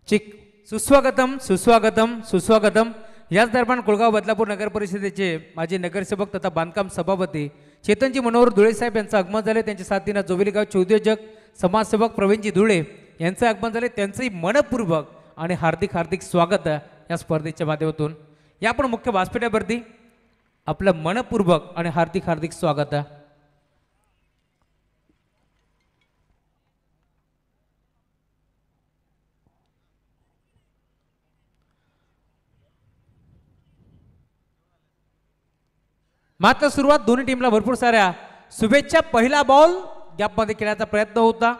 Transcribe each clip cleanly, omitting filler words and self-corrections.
चिक सुस्वागतम सुस्वागतम सुस्वागतम। याच दरम्यान कुळगाव बदलापूर नगर परिषदेचे माजी नगरसेवक तथा बांधकाम सभापती चेतनजी मनोहर धुळे साहेब यांचं आगमन झाले। त्यांच्या साथीनं जोबिली गावचे उद्योजक समाजसेवक प्रवीणजी धुळे यांचं आगमन झाले। त्यांचंही मनपूर्वक आणि हार्दिक हार्दिक स्वागत आहे या स्पर्धेच्या माध्यमातून। या पण मुख्य व्यासपीठावरती आपलं मनपूर्वक आणि हार्दिक हार्दिक स्वागत आहे। मात्र सुरुवात दोन्ही टीमला भरपूर साऱ्या शुभेच्छा। पहिला बॉल गॅपमध्ये खेळण्याचा प्रयत्न होता।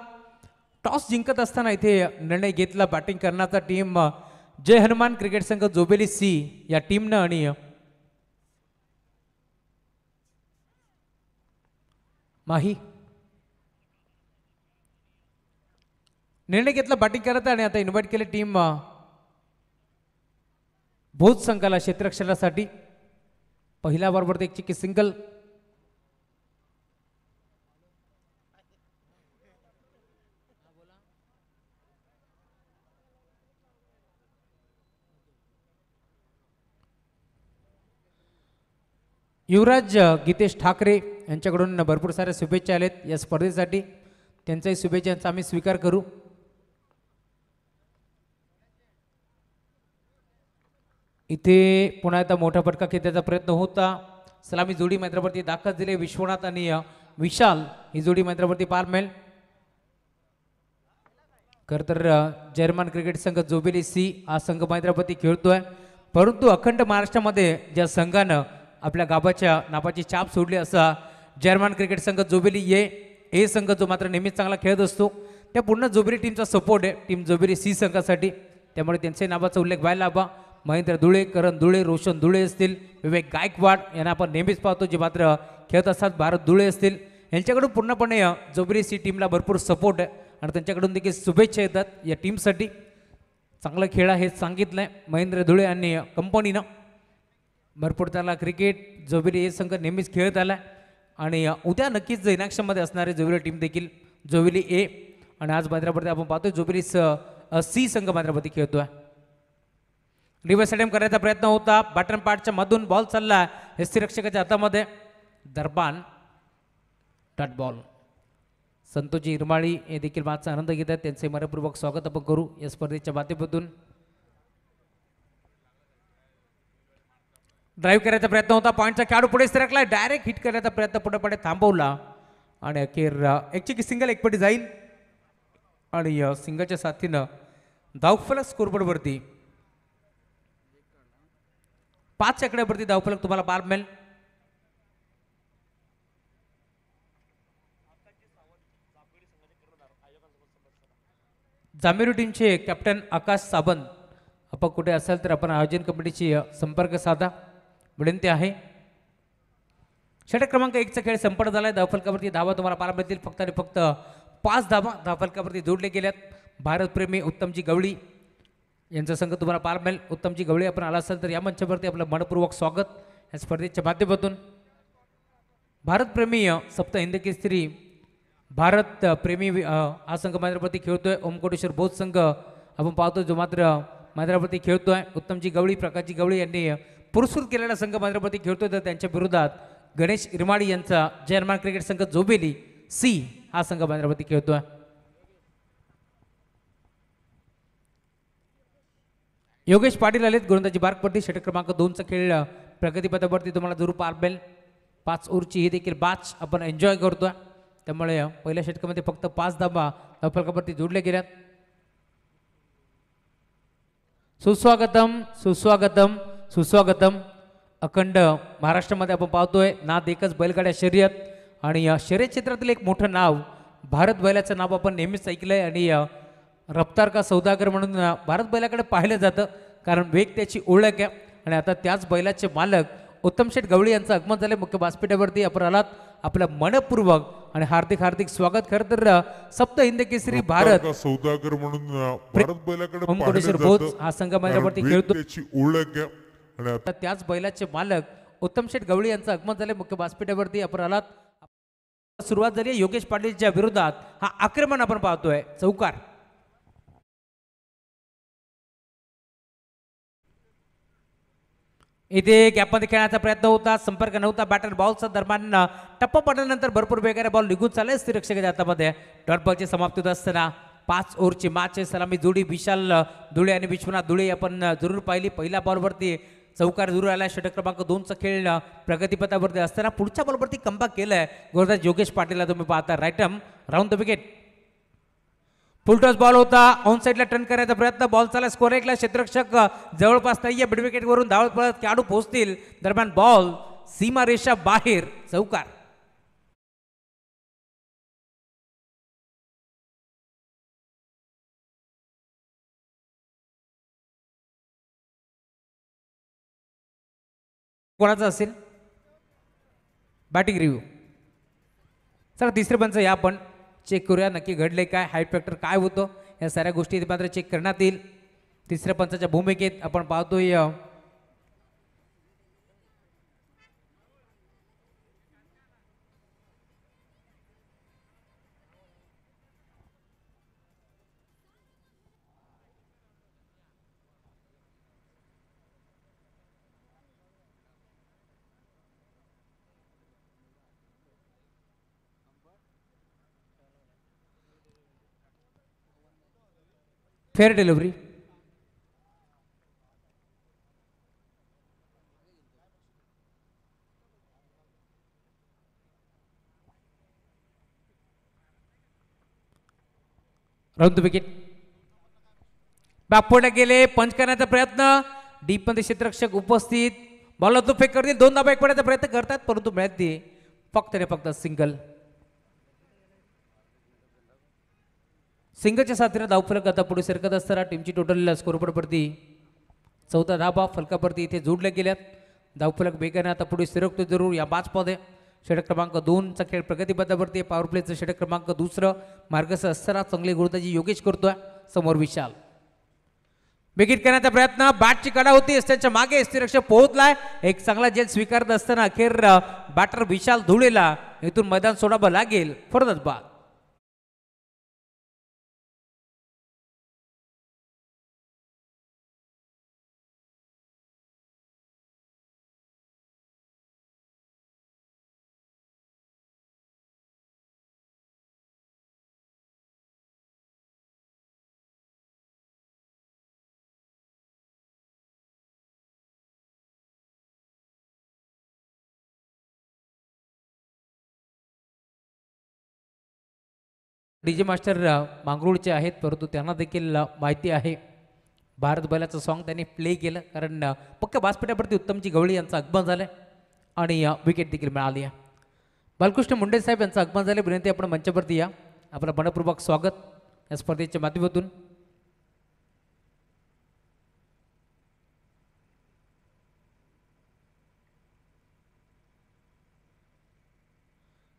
टॉस जिंकत असताना इथे निर्णय घेतला बॅटिंग करण्याचा टीम जय हनुमान क्रिकेट संघ जोबेली सी या टीमनं आणि माही निर्णय घेतला बॅटिंग करत आणि आता इन्व्हाइट केले टीम भोज संघाला क्षेत्ररक्षणासाठी। पहिल्या बॉलवरती एक चिकी सिंगल। युवराज गीतेश ठाकरे यांच्याकडून भरपूर साऱ्या शुभेच्छा आलेत या स्पर्धेसाठी। त्यांच्याही शुभेच्छांचा आम्ही स्वीकार करू। इथे पुन्हा एकदा मोठा फटका खेळण्याचा प्रयत्न होता। सलामी जोडी मैदानावरती दाखल दिले विश्वनाथ आणि विशाल ही जोडी मैदानावरती पार मिळेल। खरं तर जर्मन क्रिकेट संघ जोबेली सी हा संघ मैदानावरती खेळतोय, परंतु अखंड महाराष्ट्रामध्ये ज्या संघानं आपल्या गावाच्या नावाची छाप सोडली असा जर्मन क्रिकेट संघ जोबेली ए संघ जो मात्र नेहमीच चांगला खेळत असतो त्या पूर्ण जोबेली टीमचा सपोर्ट आहे टीम जोबेली सी संघासाठी। त्यामुळे त्यांच्या नावाचा उल्लेख व्हायला हवा। महेंद्र धुळे, करण धुळे, रोशन धुळे असतील, विवेक गायकवाड यांना आपण नेहमीच पाहतो जे मात्र खेळत असतात। भारत धुळे असतील यांच्याकडून पूर्णपणे जोबेली सी टीमला भरपूर सपोर्ट आहे आणि त्यांच्याकडून देखील शुभेच्छा येतात या टीमसाठी। चांगला खेळा हे सांगितलंय महेंद्र धुळे आणि कंपनीनं। भरपूर त्याला क्रिकेट जोबेली ए संघ नेहमीच खेळत आला आणि उद्या नक्कीच इनाक्षमध्ये असणारे जोबेली टीम देखील जोबेली ए आणि आज मैदानावरती आपण पाहतोय जोबेली सी संघ मैदानावरती खेळतोय। रिव्हर्स अटेम्प्ट करायचा प्रयत्न होता, बॅटन पार्टच्या मधून बॉल चालला यष्टीरक्षकाच्या हातामध्ये, दरबान डॉट बॉल। संतोषजी इरमाळी हे देखील माझा आनंद घेत आहेत, त्यांचे मनपूर्वक स्वागत आपण करू या स्पर्धेच्या माध्यमातून। ड्राईव्ह करायचा प्रयत्न होता, पॉईंटचा खेळाडू पुढे सरकला, डायरेक्ट हिट करण्याचा प्रयत्न पुढे थांबवला आणि अखेर एक चिकी सिंगल एकपटी जाईल आणि सिंगलच्या साथीनं धावफलक स्कोरबोर्डवरती 5 आकड्यावरती धावफलक तुम्हाला पार मिळेल। जांभेरी टीमचे कॅप्टन आकाश सावंत आपण कुठे असाल तर आपण आयोजन कमिटीची संपर्क साधा विनंती आहे। षटक क्रमांक 1चा खेळ संपन्न झालाय। धावफलकावरती धावा तुम्हाला पार मिळतील फक्त आणि फक्त 5 धावा धावफलकावरती जोडले गेल्यात। भारतप्रेमी उत्तमजी गवळी यांचा संघ तुम्हाला पार मिळेल। उत्तमजी गवळी आपण आला असाल तर या मंचावरती आपलं मनपूर्वक स्वागत या स्पर्धेच्या माध्यमातून। भारतप्रेमी सप्त हिंद केसरी भारत प्रेमी हा संघ मैदानावरती खेळतोय। ओमकोटेश्वर भोज संघ आपण पाहतो जो मात्र मैदानावरती खेळतोय। उत्तमजी गवळी प्रकाशजी गवळी यांनी पुरस्कृत केलेला संघ मैदानावरती खेळतोय तर त्यांच्या विरोधात गणेश इरमाळी यांचा जर्मन क्रिकेट संघ जोबेली सी हा संघ मैदानावरती खेळतोय। योगेश पाटील आलेत गोलंदाजी बारकपट्टी। षटक क्रमांक 2चा खेळ प्रगतीपथावरती तुम्हाला जरूर पार मिळेल। 5 ओव्हरची ही देखील बॅच आपण एन्जॉय करतोय, त्यामुळे पहिल्या षटकामध्ये फक्त 5 धावा धावफलकावरती जोडल्या गेल्यात। सुस्वागतम सुस्वागतम सुस्वागतम। अखंड महाराष्ट्रामध्ये आपण पाहतोय नाद एकच बैलगाड्या शर्यत आणि शर्यत क्षेत्रातील एक मोठं नाव भारत बैलाचं नाव आपण नेहमीच ऐकलंय आणि रफ्तार का सौदागर म्हणून भारत बैलाकडे पाहिलं जातं कारण वेग त्याची ओळख आहे आणि आता त्याच बैलाचे मालक उत्तम शेठ गवळी यांचं आगमन झाले मुख्य व्यासपीठावरती। आपण आलात आपलं मनपूर्वक आणि हार्दिक हार्दिक स्वागत। खरं तर सप्त हिंद केसरी भारत सौदागर म्हणून भारत बैलाकडे ओमकोटेश्वर भोज हा संघ मैदानावरती खेळतो त्याची ओळख आहे आणि आता त्याच बैलाचे मालक उत्तम शेठ गवळी यांचं आगमन झाले मुख्य व्यासपीठावरती। आपण आलात सुरुवात झाली योगेश पाटीलच्या विरोधात हा आक्रमण आपण पाहतोय चौकार। इथे गॅपमध्ये खेळण्याचा प्रयत्न होता, संपर्क नव्हता, बॅटर बॉलचा दरम्यान टप्पा पडल्यानंतर भरपूर वेगाने बॉल निघून चालले रक्षकाच्या हातामध्ये. डॉट बॉलची समाप्ती होत असताना 5 ओव्हरची मॅच आहे. सलामी जोडी विशाल धुळे आणि विश्वनाथ धुळे आपण जरूर पाहिली. पहिल्या बॉलवरती चौकार जरूर आला. षटक क्रमांक 2चा खेळ प्रगतीपथावरती असताना पुढच्या बॉलवरती कमबॅक केलाय गोलंदाज योगेश पाटीलला तुम्ही पाहता. Right arm round the wicket. Full toss ball होता, ऑन साईडला टर्न करायचा प्रयत्न, बॉल चाला स्कोर एकला. क्षेत्ररक्षक जवळपास नाहीये, मिड विकेट वरून धावत पळत खेळाडू पोहोचतील. दरम्यान बॉल सीमा रेषा बाहेर, चौकार. कोणाचा असेल बॅटिंग रिव्ह्यू. चला तिसरे पंच या आपण चेक करूया नक्की घडले काय, हाईट फॅक्टर काय होतं, या साऱ्या गोष्टी मात्र चेक करण्यात येईल. तिसऱ्या पंचाच्या भूमिकेत आपण पाहतोय fair delivery. Round the wicket. बॅकफुटला गेले, पंच करण्याचा प्रयत्न, डीप मध्ये क्षेत्ररक्षक उपस्थित, बॉलला तो फेक करतील, 2 धाबा एक पडायचा प्रयत्न करतात परंतु मिळत नाही. फक्त रे फक्त सिंगल. सिंगलच्या साथीने धावफलक आता पुढे सरकत असताना टीमची टोटल स्कोरबोर्डवरती 14 धाबा फलकावरती इथे जोडल्या गेल्यात. धावफलक वेगाने आता पुढे सरकतो जरूर या मॅचमध्ये. षटक क्रमांक 2चा खेळ प्रगतीपथावरती, पॉवर प्लेचं षटक क्रमांक 2 मार्गस्थ असताना चांगली गोलंदाजी योगेश करतोय. समोर विशाल विकेट करण्याचा प्रयत्न, बॅटची कडा होती, त्यांच्या मागे यष्टीरक्षक पोहोचलाय. एक चांगला जेल स्वीकारत असताना अखेर बॅटर विशाल धुळेला इथून मैदान सोडावं लागेल. फरदच बाद. डीजे मास्टर मांगरूळचे आहेत परंतु त्यांना देखील माहिती आहे भारत बैलाचं सॉन्ग त्यांनी प्ले केलं कारण पक्का बासपेट्यावरती उत्तमजी गवळी यांचं आगमन झालं आणि विकेट देखील मिळाली आहे. बालकृष्ण मुंडे साहेब यांचं आगमन झाले. विनंती आपण मंचावरती या. आपलं मनपूर्वक स्वागत या स्पर्धेच्या माध्यमातून.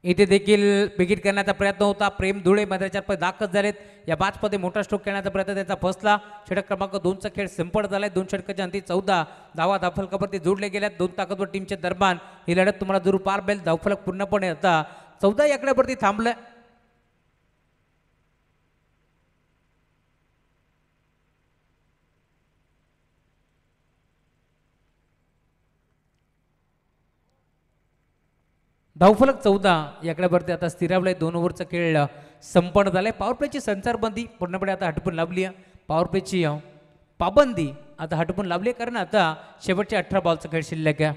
इथे देखील विकेट करण्याचा प्रयत्न होता. प्रेम धुळे मैदानाच्या दाखल झालेत. या मॅचमध्ये मोठा स्ट्रोक करण्याचा प्रयत्न त्याचा फसला. षटक क्रमांक 2चा खेळ संपन्न झालाय. 2 षटकाच्या अंती 14 धावा धावफलकावरती जोडले गेल्यात. 2 ताकदवर टीमच्या दरम्यान ही लढत तुम्हाला जरूर पार बेल. धावफलक पूर्णपणे आता 14 आकड्यावरती थांबलंय. धावफलक 14 याकड्यावरती आता स्थिरावलाय. 2 ओव्हरचा खेळ संपन्न झालाय. पॉवर प्लेची संचारबंदी पूर्णपणे आता हटपून लावली आहे. पॉवर प्लेची पाबंदी आता हटपून लावली आहे कारण आता शेवटच्या 18 बॉलचा खेळ शिल्लक आहे.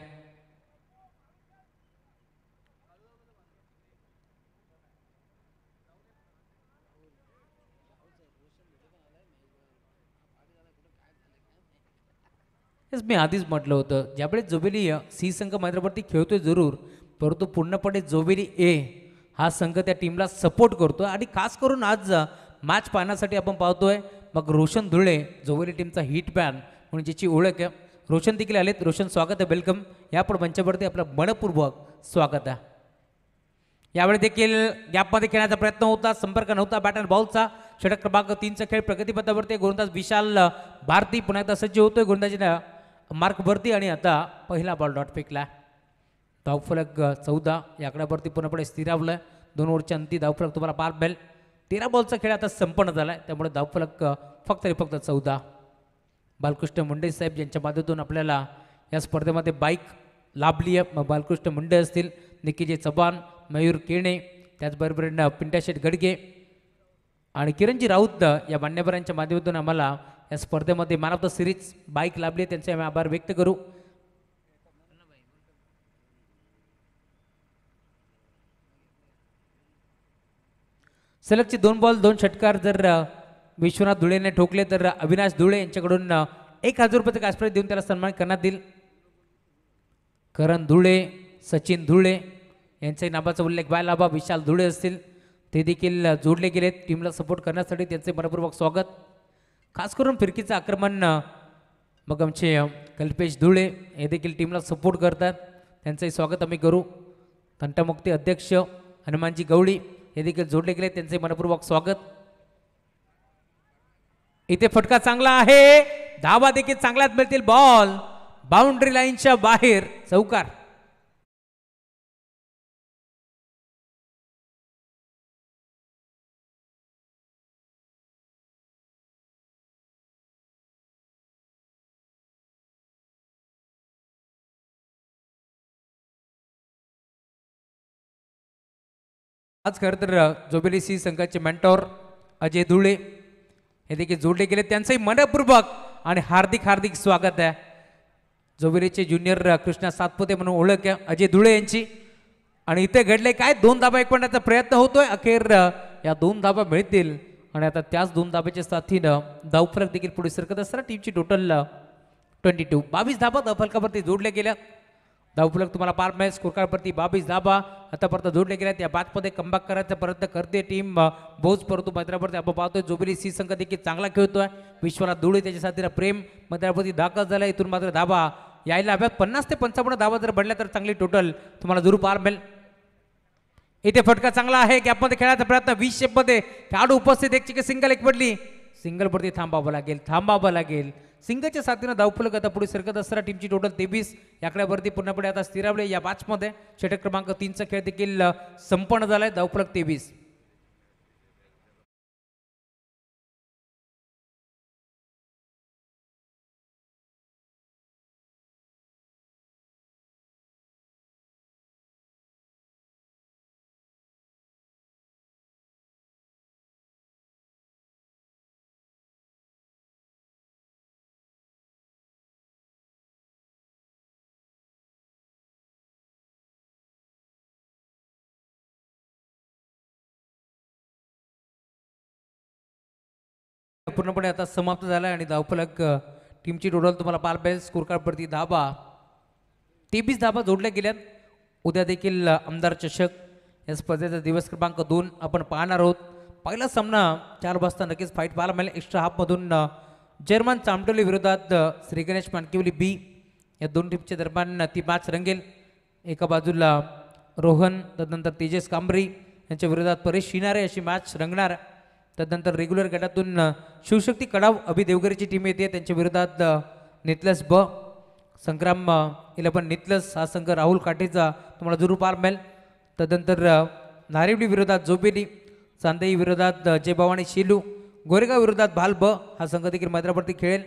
मी आधीच म्हटलं होतं ज्यावेळेस जोबेली सी संघ मैदानावरती खेळतोय जरूर परंतु पूर्णपणे जोबेली ए हा संघ त्या टीमला सपोर्ट करतो आणि खास करून आज मॅच पाहण्यासाठी आपण पाहतोय. मग रोशन धुळे जोबेली टीमचा हिट मॅन म्हणून ज्याची ओळख आहे. रोशन देखील आलेत. रोशन स्वागत आहे, वेलकम. या पण मंचावरती आपलं मनपूर्वक स्वागत आहे. यावेळी देखील गॅपमध्ये खेळण्याचा प्रयत्न होता, संपर्क नव्हता बॅट अँड बॉलचा. षटक क्रमांक 3चा खेळ प्रगतीपथावरती. गोलंदाज विशाल भारती पुन्हा एकदा सज्ज होतोय गोलंदाजीनं मार्कवरती आणि आता पहिला बॉल डॉट फेकला. धावफलक 14 या आकड्यावरती पूर्णपणे स्थिरावलं. 2 ओव्हरच्या अंती धावफलक तुम्हाला पार बेल. 13 बॉलचा खेळ आता संपन्न झाला आहे त्यामुळे धावफलक फक्त 14. बालकृष्ण मुंडे साहेब यांच्या माध्यमातून आपल्याला या स्पर्धेमध्ये बाईक लाभली आहे. मग बालकृष्ण मुंडे असतील, निकीजे चव्हाण, मयूर केणे, त्याचबरोबर पिंटाशेठ गडगे आणि किरणजी राऊत या मान्यवरांच्या माध्यमातून आम्हाला या स्पर्धेमध्ये man of the series bike लाभली आहे. त्यांचे आम्ही आभार व्यक्त करू. सलगचे 2 बॉल 2 षटकार जर विश्वनाथ धुळेने ठोकले तर अविनाश धुळे यांच्याकडून 1000 रुपयाचं कॅश प्राइज देऊन त्याला सन्मान करण्यात येईल. करण धुळे, सचिन धुळे यांच्याही नावाचा उल्लेख व्हायला हवा. विशाल धुळे असतील, ते देखील जोडले गेलेत टीमला सपोर्ट करण्यासाठी. त्यांचे मनपूर्वक स्वागत. खास करून फिरकीचं आक्रमण मग आमचे कल्पेश धुळे हे देखील टीमला सपोर्ट करतात. त्यांचंही स्वागत आम्ही करू. तंटामुक्ती अध्यक्ष हनुमानजी गवळी हे देखील जोडले गेले, त्यांचे मनपूर्वक स्वागत. इथे फटका चांगला आहे, धावा देखील चांगल्याच मिळतील. बॉल बाउंड्री लाईनच्या बाहेर, चौकार. आज खरं तर जोबेली सी संघाचे मेंटॉर अजय धुळे हे देखील जोडले गेले, त्यांचंही मनपूर्वक आणि हार्दिक स्वागत आहे. जोबेलीचे ज्युनियर कृष्णा सातपुते म्हणून ओळख आहे अजय धुळे यांची. आणि इथे घडले काय, 2 धाबा एक पडण्याचा प्रयत्न होतोय. अखेर या 2 धाबा मिळतील आणि आता त्याच 2 धाब्याच्या साथीनं धावफलक देखील पुढे सरकत असताना टीमची टोटल 22 धाबा धावफलकावरती जोडल्या गेल्या. धावफलक तुम्हाला पार मिळेल. स्कोरकार्डवरती 22 धाबा आतापर्यंत जोडले गेल्यात. या बॅचमध्ये कमबॅक करायचा प्रयत्न करते टीम बोज, परंतु मैदानावरती आपण पाहतोय जोबेली सी संघ देखील चांगला खेळतोय. विश्वनाथ धुळे त्याच्या साथीला प्रेम मैदानावरती दाखल झाला. इथून मात्र धाबा यायला हव्यात. 50 ते 55 धावा जर बनल्या तर चांगली टोटल तुम्हाला जरूर पार मिळेल. इथे फटका चांगला आहे, गॅपमध्ये खेळायचा प्रयत्न 20 शेपमध्ये खेळाडू उपस्थित. एक चिके सिंगल एक पडली, सिंगलवरती थांबावं लागेल. सिंगलच्या साथीनं धावफलक आता पुढे सरकत असताना टीमची टोटल 23 या आकड्यावरती पूर्णपणे आता स्थिरावले. या मॅचमध्ये षटक क्रमांक 3चा खेळ देखील संपन्न झालाय. धावफलक 23. पूर्णपणे आता समाप्त झाला आणि धावफलक टीमची टोटल तुम्हाला पार मिळेल. स्कोरकार्डवरती धाबा 23 धाबा जोडल्या गेल्यात. उद्या देखील आमदार चषक या स्पर्धेचा दिवस क्रमांक 2 आपण पाहणार आहोत. पहिला सामना 4 वाजता नक्कीच फाईट पाहायला मिळेल. एक्स्ट्रा हाफमधून जर्मन चामटोली विरोधात श्री गणेश मानकिवली बी या 2 टीमच्या दरम्यान ती मॅच रंगेल. एका बाजूला रोहन, तदनंतर तेजस कांबरी यांच्या विरोधात परेश शिनारे अशी मॅच रंगणार. तदनंतर रेग्युलर गटातून शिवशक्ती कडाव अभि देवगरीची टीम येते, त्यांच्या विरोधात नितलस ब, संग्राम 11 नितलस हा संघ राहुल काटेचा तुम्हाला जरूर पार मिळेल. तदनंतर नारिवली विरोधात जोबेली, चांदेई विरोधात जय भवानी शेलू, गोरेगाव विरोधात भाल ब हा संघ देखील मैदानावरती खेळेल.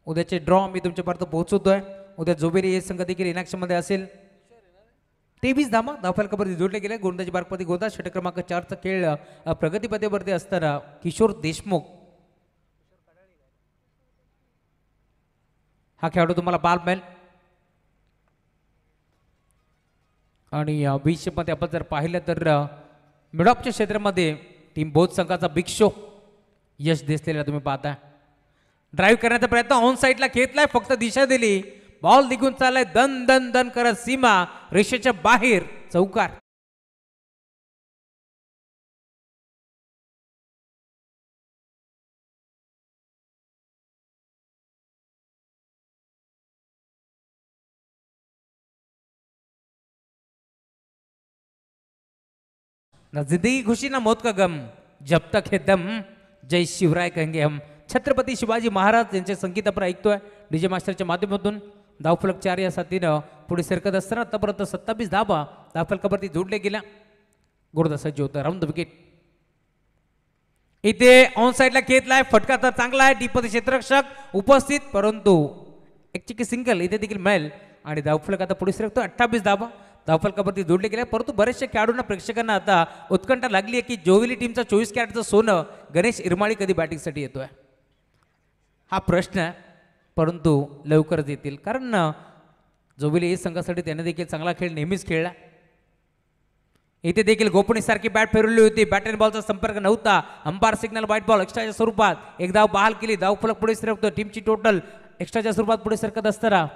उद्याचे ड्रॉ मी तुमच्यापर्यंत पोहोचवतोय. उद्या जोबेली हे संघ देखील इनॅक्शनमध्ये असेल. 23 धामा धावफलकावरती जोडले गेले. गोलंदाजी मार्गपती गोलंदाज षटक क्रमांक 4चा खेळ प्रगतीपथेवरती असताना किशोर देशमुख हा खेळाडू तुम्हाला पार मिळेल. आणि 20 मध्ये आपण जर पाहिलं तर मिडऑफच्या क्षेत्रामध्ये टीम बोध संघाचा बिग शो यश दिसलेला तुम्ही पाहता. ड्राईव्ह करण्याचा प्रयत्न ऑन साईडला घेतलाय, फक्त दिशा दिली, बॉल निघून चाललाय दन दन दन करत सीमा रेषेच्या बाहेर, चौकार. ना जिंदगी खुशी ना मौत का गम, जब तक है दम, जय शिवराय कहेंगे हम. छत्रपती शिवाजी महाराज यांचे संगीत आपण ऐकतोय डीजे मास्टरच्या माध्यमातून. धावफलक 4 या साथीनं पुढे सरकत असताना आतापर्यंत 27 धाबा धावफलकावरती जोडले गेल्या. गोलंदाज सज्ज होता राऊंड द विकेट. इथे ऑन साईडला घेतलाय, फटका तर चांगला आहे, डीपमध्ये क्षेत्ररक्षक उपस्थित, परंतु एक चिकी सिंगल इथे देखील मिळेल आणि धावफलक आता पुढे सरकतो 28 धावा धावफलकावरती जोडले गेले परंतु बरेचशा खेळाडूंना प्रेक्षकांना आता उत्कंठा लागली आहे की जोविली टीमचा 24 कॅरेटचं सोनं गणेश इरमाळी कधी बॅटिंगसाठी येतोय हा प्रश्न आहे परंतु लवकरच येतील कारण जोविली संघासाठी त्याने देखील चांगला खेळ नेहमीच खेळला इथे देखील गोपनीसारखी बॅट फिरवली होती बॅट अँड बॉलचा संपर्क नव्हता अंपायर सिग्नल व्हाईट बॉल एक्स्ट्राच्या स्वरूपात एक धाव बहाल केली धावफलक पुढे सरकतो टीमची टोटल एक्स्ट्राच्या स्वरूपात पुढे सरकत असताना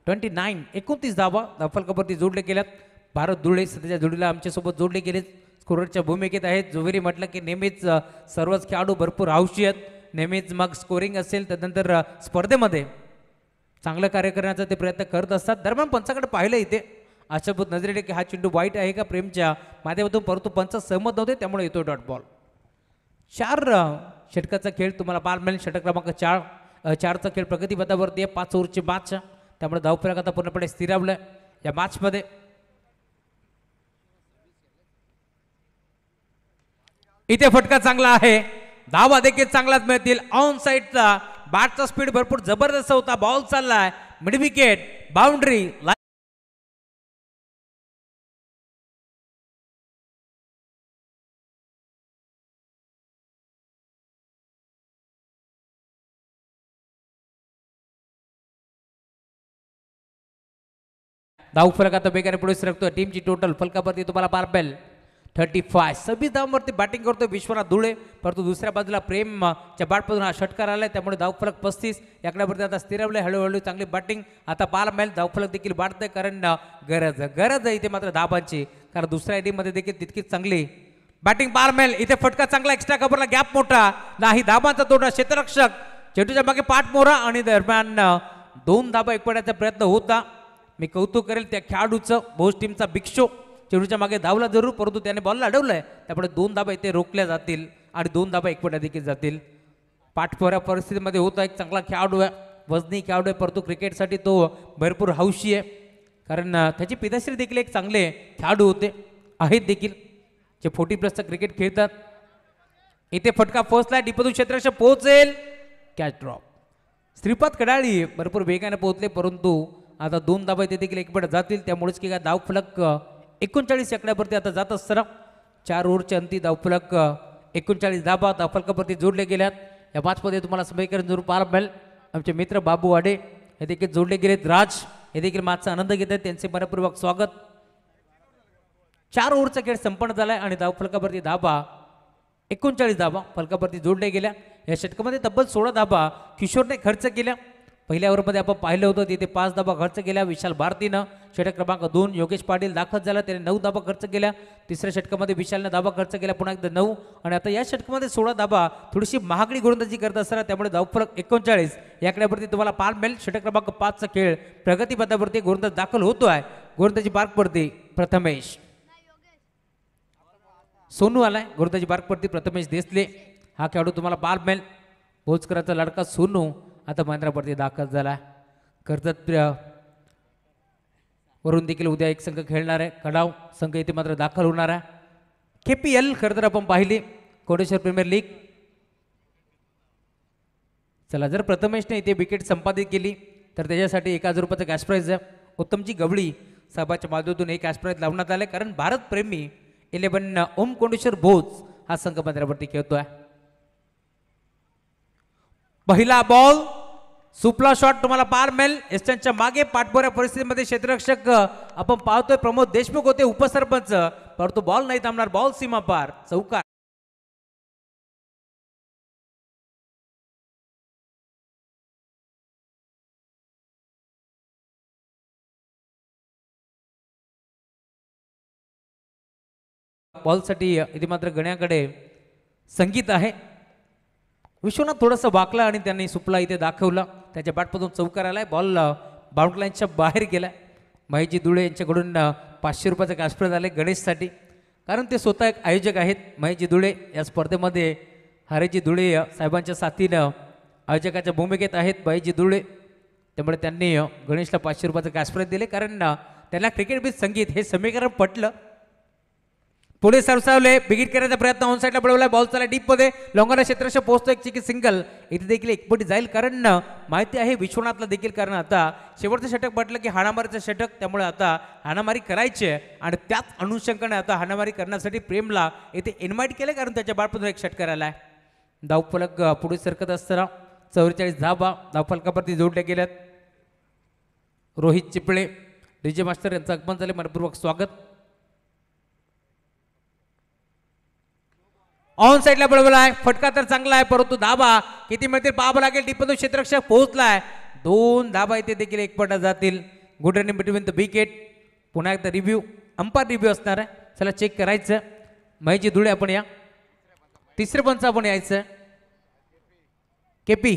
29 धावा धावफलकावरती जोडले गेल्यात भारत धुळे सध्याच्या जोडीला आमच्यासोबत जोडले गेले स्कोररच्या भूमिकेत आहेत जोविरी म्हटलं की नेहमीच सर्वच खेळाडू भरपूर हौशी आहेत नेहमीच मग स्कोरिंग असेल त्यानंतर स्पर्धेमध्ये चांगलं कार्य करण्याचा ते प्रयत्न करत असतात दरम्यान पंचाकडे पाहिलं इथे आशाभूत नजरेने की हा चेंडू वाईट आहे का प्रेमच्या माध्यमातून परंतु पंच सहमत नव्हते त्यामुळे येतो डॉट बॉल 4 षटकाचा खेळ तुम्हाला पाहायला मिळेल षटक क्रमांक 4चा खेळ प्रगतीपथावरती आहे 5 ओव्हरची मॅच त्यामुळे धावफलक आता पूर्णपणे स्थिरावलं या मॅचमध्ये इथे फटका चांगला आहे धावा देखील चांगलाच मिळतील ऑन साईडचा बॅटचा स्पीड भरपूर जबरदस्त होता बॉल चाललाय मिड विकेट बाउंड्री धावफलक आता बेगाने पुढे सरकतो टीमची टोटल फलकावरती तुम्हाला पार्पेल 35 26 धावांवरती बॅटिंग करतो विश्वनाथ धुळे परंतु दुसऱ्या बाजूला प्रेमच्या बॅटमधून हा षटकार आलाय त्यामुळे धावफलक 35 याकड्यावरती आता स्थिरावले हळूहळू चांगली बॅटिंग आता पाहायला मिळेल धावफलक देखील वाढतंय कारण गरज आहे इथे मात्र धाबांची कारण दुसऱ्या इनिंगमध्ये देखील तितकीच चांगली बॅटिंग पाहायला मिळेल इथे फटका चांगला एक्स्ट्रा कव्हरला गॅप मोठा नाही धाबांचा तोडा क्षेत्ररक्षक चेंडूच्या मागे पाठ मोरा आणि दरम्यान 2 धाबा एकवण्याचा प्रयत्न होता मी कौतुक करेल त्या खेळाडूचं भोज टीमचा बिग शो चेंडूच्या मागे धावला जरूर परंतु त्याने बॉलला अडवलंय त्यामुळे 2 धाबा इथे रोखल्या जातील आणि 2 धाबा एकवट्या देखील जातील पाठपोऱ्या परिस्थितीमध्ये होता एक चांगला खेळाडू आहे वजनी खेळाडू आहे परंतु क्रिकेटसाठी तो भरपूर हौशी आहे कारण त्याची पिताश्री देखील एक चांगले खेळाडू होते आहेत देखील जे 40+ क्रिकेट खेळतात इथे फटका फर्स्टला डिपदून क्षेत्राच्या पोहोचेल कॅच ड्रॉप श्रीपाद कडाळी भरपूर वेगाने पोहोचले परंतु आता 2 धाबा इथे देखील एकवट्या जातील त्यामुळेच की काय धावफलक 39 आकड्यावरती आता जात असताना 4 ओव्हरच्या अंती धावफलक 39 धाबा धावफलकावरती जोडले गेल्यात या मॅचमध्ये तुम्हाला समीकरण जरूर पाहायला मिळेल आमचे मित्र बाबू वाडे हे देखील जोडले गेलेत राज हे देखील मॅचचा आनंद घेत आहेत त्यांचे मनपूर्वक स्वागत 4 ओव्हरचा खेळ संपन्न झालाय आणि धावफलकावरती धाबा 39 धाबा फलकावरती जोडले गेल्या या षटकामध्ये तब्बल 16 धाबा किशोरने खर्च केल्या पहिल्या ओव्हरमध्ये आपण पाहिलं होतं तिथे 5 धाबा खर्च केल्या विशाल भारतीनं षटक क्रमांक 2 योगेश पाटील दाखल झाला त्याने 9 धाबा खर्च केल्या तिसऱ्या षटकामध्ये विशालने धाबा खर्च केला पुन्हा एकदा 9 आणि आता या षटकामध्ये 16 धाबा थोडीशी महागडी गोलंदाजी करत असताना त्यामुळे धावफलक 39 याकड्यावरती तुम्हाला पाहायला मिळेल षटक क्रमांक 5चा खेळ प्रगतीपथावरती गोलंदाज दाखल होतोय गोलंदाजी पार्कवरती प्रथमेश सोनू आलाय गोलंदाजी पार्कवरती प्रथमेश देसले हा खेळाडू तुम्हाला पाहायला मिळेल भोजकरांचा लडका सोनू आता मैदानावरती दाखल झाला कर्जत वरून देखील उद्या एक संघ खेळणार आहे कडाव संघ इथे मात्र दाखल होणार आहे KPL खरं तर आपण पाहिली कोटेश्वर प्रीमियर लीग चला जर प्रथमेशने इथे विकेट संपादित केली तर त्याच्यासाठी 1000 रुपयाचं कॅश प्राईज आहे उत्तमजी गवळी साहेबाच्या माध्यमातून हे कॅश प्राईज लावण्यात आले कारण भारत प्रेमी 11 ओम कोटेश्वर भोज हा संघ मैदानावरती खेळतोय पहिला बॉल सुपला शॉट तुम्हाला पार मिळेल एस्टनच्या मागे पाठबोऱ्या परिस्थितीमध्ये क्षेत्ररक्षक आपण पाहतोय प्रमोद देशमुख होते उपसरपंच परंतु बॉल नाही थांबणार बॉल सीमा पार चौकार बॉलसाठी इथे मात्र गण्याकडे संगीत आहे विश्वनाथ थोडंसं वाकला आणि त्यांनी सुपला इथे दाखवला त्याच्या बॅटमधून चौकार आलाय बॉल बाउंड्री लाईनच्या बाहेर गेलाय महेशजी धुळे यांच्याकडून 500 रुपयाचं कॅश प्राईज आले गणेशसाठी कारण ते स्वतः एक आयोजक आहेत महेशजी धुळे या स्पर्धेमध्ये हरेजी धुळे साहेबांच्या साथीनं आयोजकाच्या भूमिकेत आहेत महेशजी धुळे त्यामुळे त्यांनी गणेशला 500 रुपयाचं कॅश प्राईज दिले कारण त्यांना क्रिकेट विथ संगीत हे समीकरण पटलं पुढे सरसावले बिगिट करण्याचा प्रयत्न ऑन साईडला पडवला बॉल चालला डीप मध्ये लॉंगरला क्षेत्ररक्षक पोहोचतो एक चिकी सिंगल इथे देखील एकपटी जाईल कारण माहिती आहे विश्वनाथला देखील कारण आता शेवटचं षटक म्हटलं की हाणामारीचं षटक त्यामुळे आता हाणामारी करायची आहे आणि त्याच अनुषंगाने आता हाणामारी करण्यासाठी प्रेमला इथे इन्व्हाइट केलं कारण त्याच्या बाळपण एक षटकार आला आहे धावफलक पुढे सरकत असताना 44 धावा धावफलकावरती जोडल्या गेल्यात रोहित चिपळे डीजे मास्टर यांचं आगमन झाले मनपूर्वक स्वागत ऑन साईडला बळवलाय फटका तर चांगला आहे परंतु धाबा किती मिळतील पाहावं लागेल टिपमधून क्षेत्ररक्षक पोहोचलाय 2 धाबा इथे देखील एकपटा जातील good running between the wicket पुन्हा एकदा रिव्ह्यू अंपायर रिव्ह्यू असणार आहे चला चेक करायचं महेशजी धुळे आपण या तिसरे पंच आपण यायचं केपी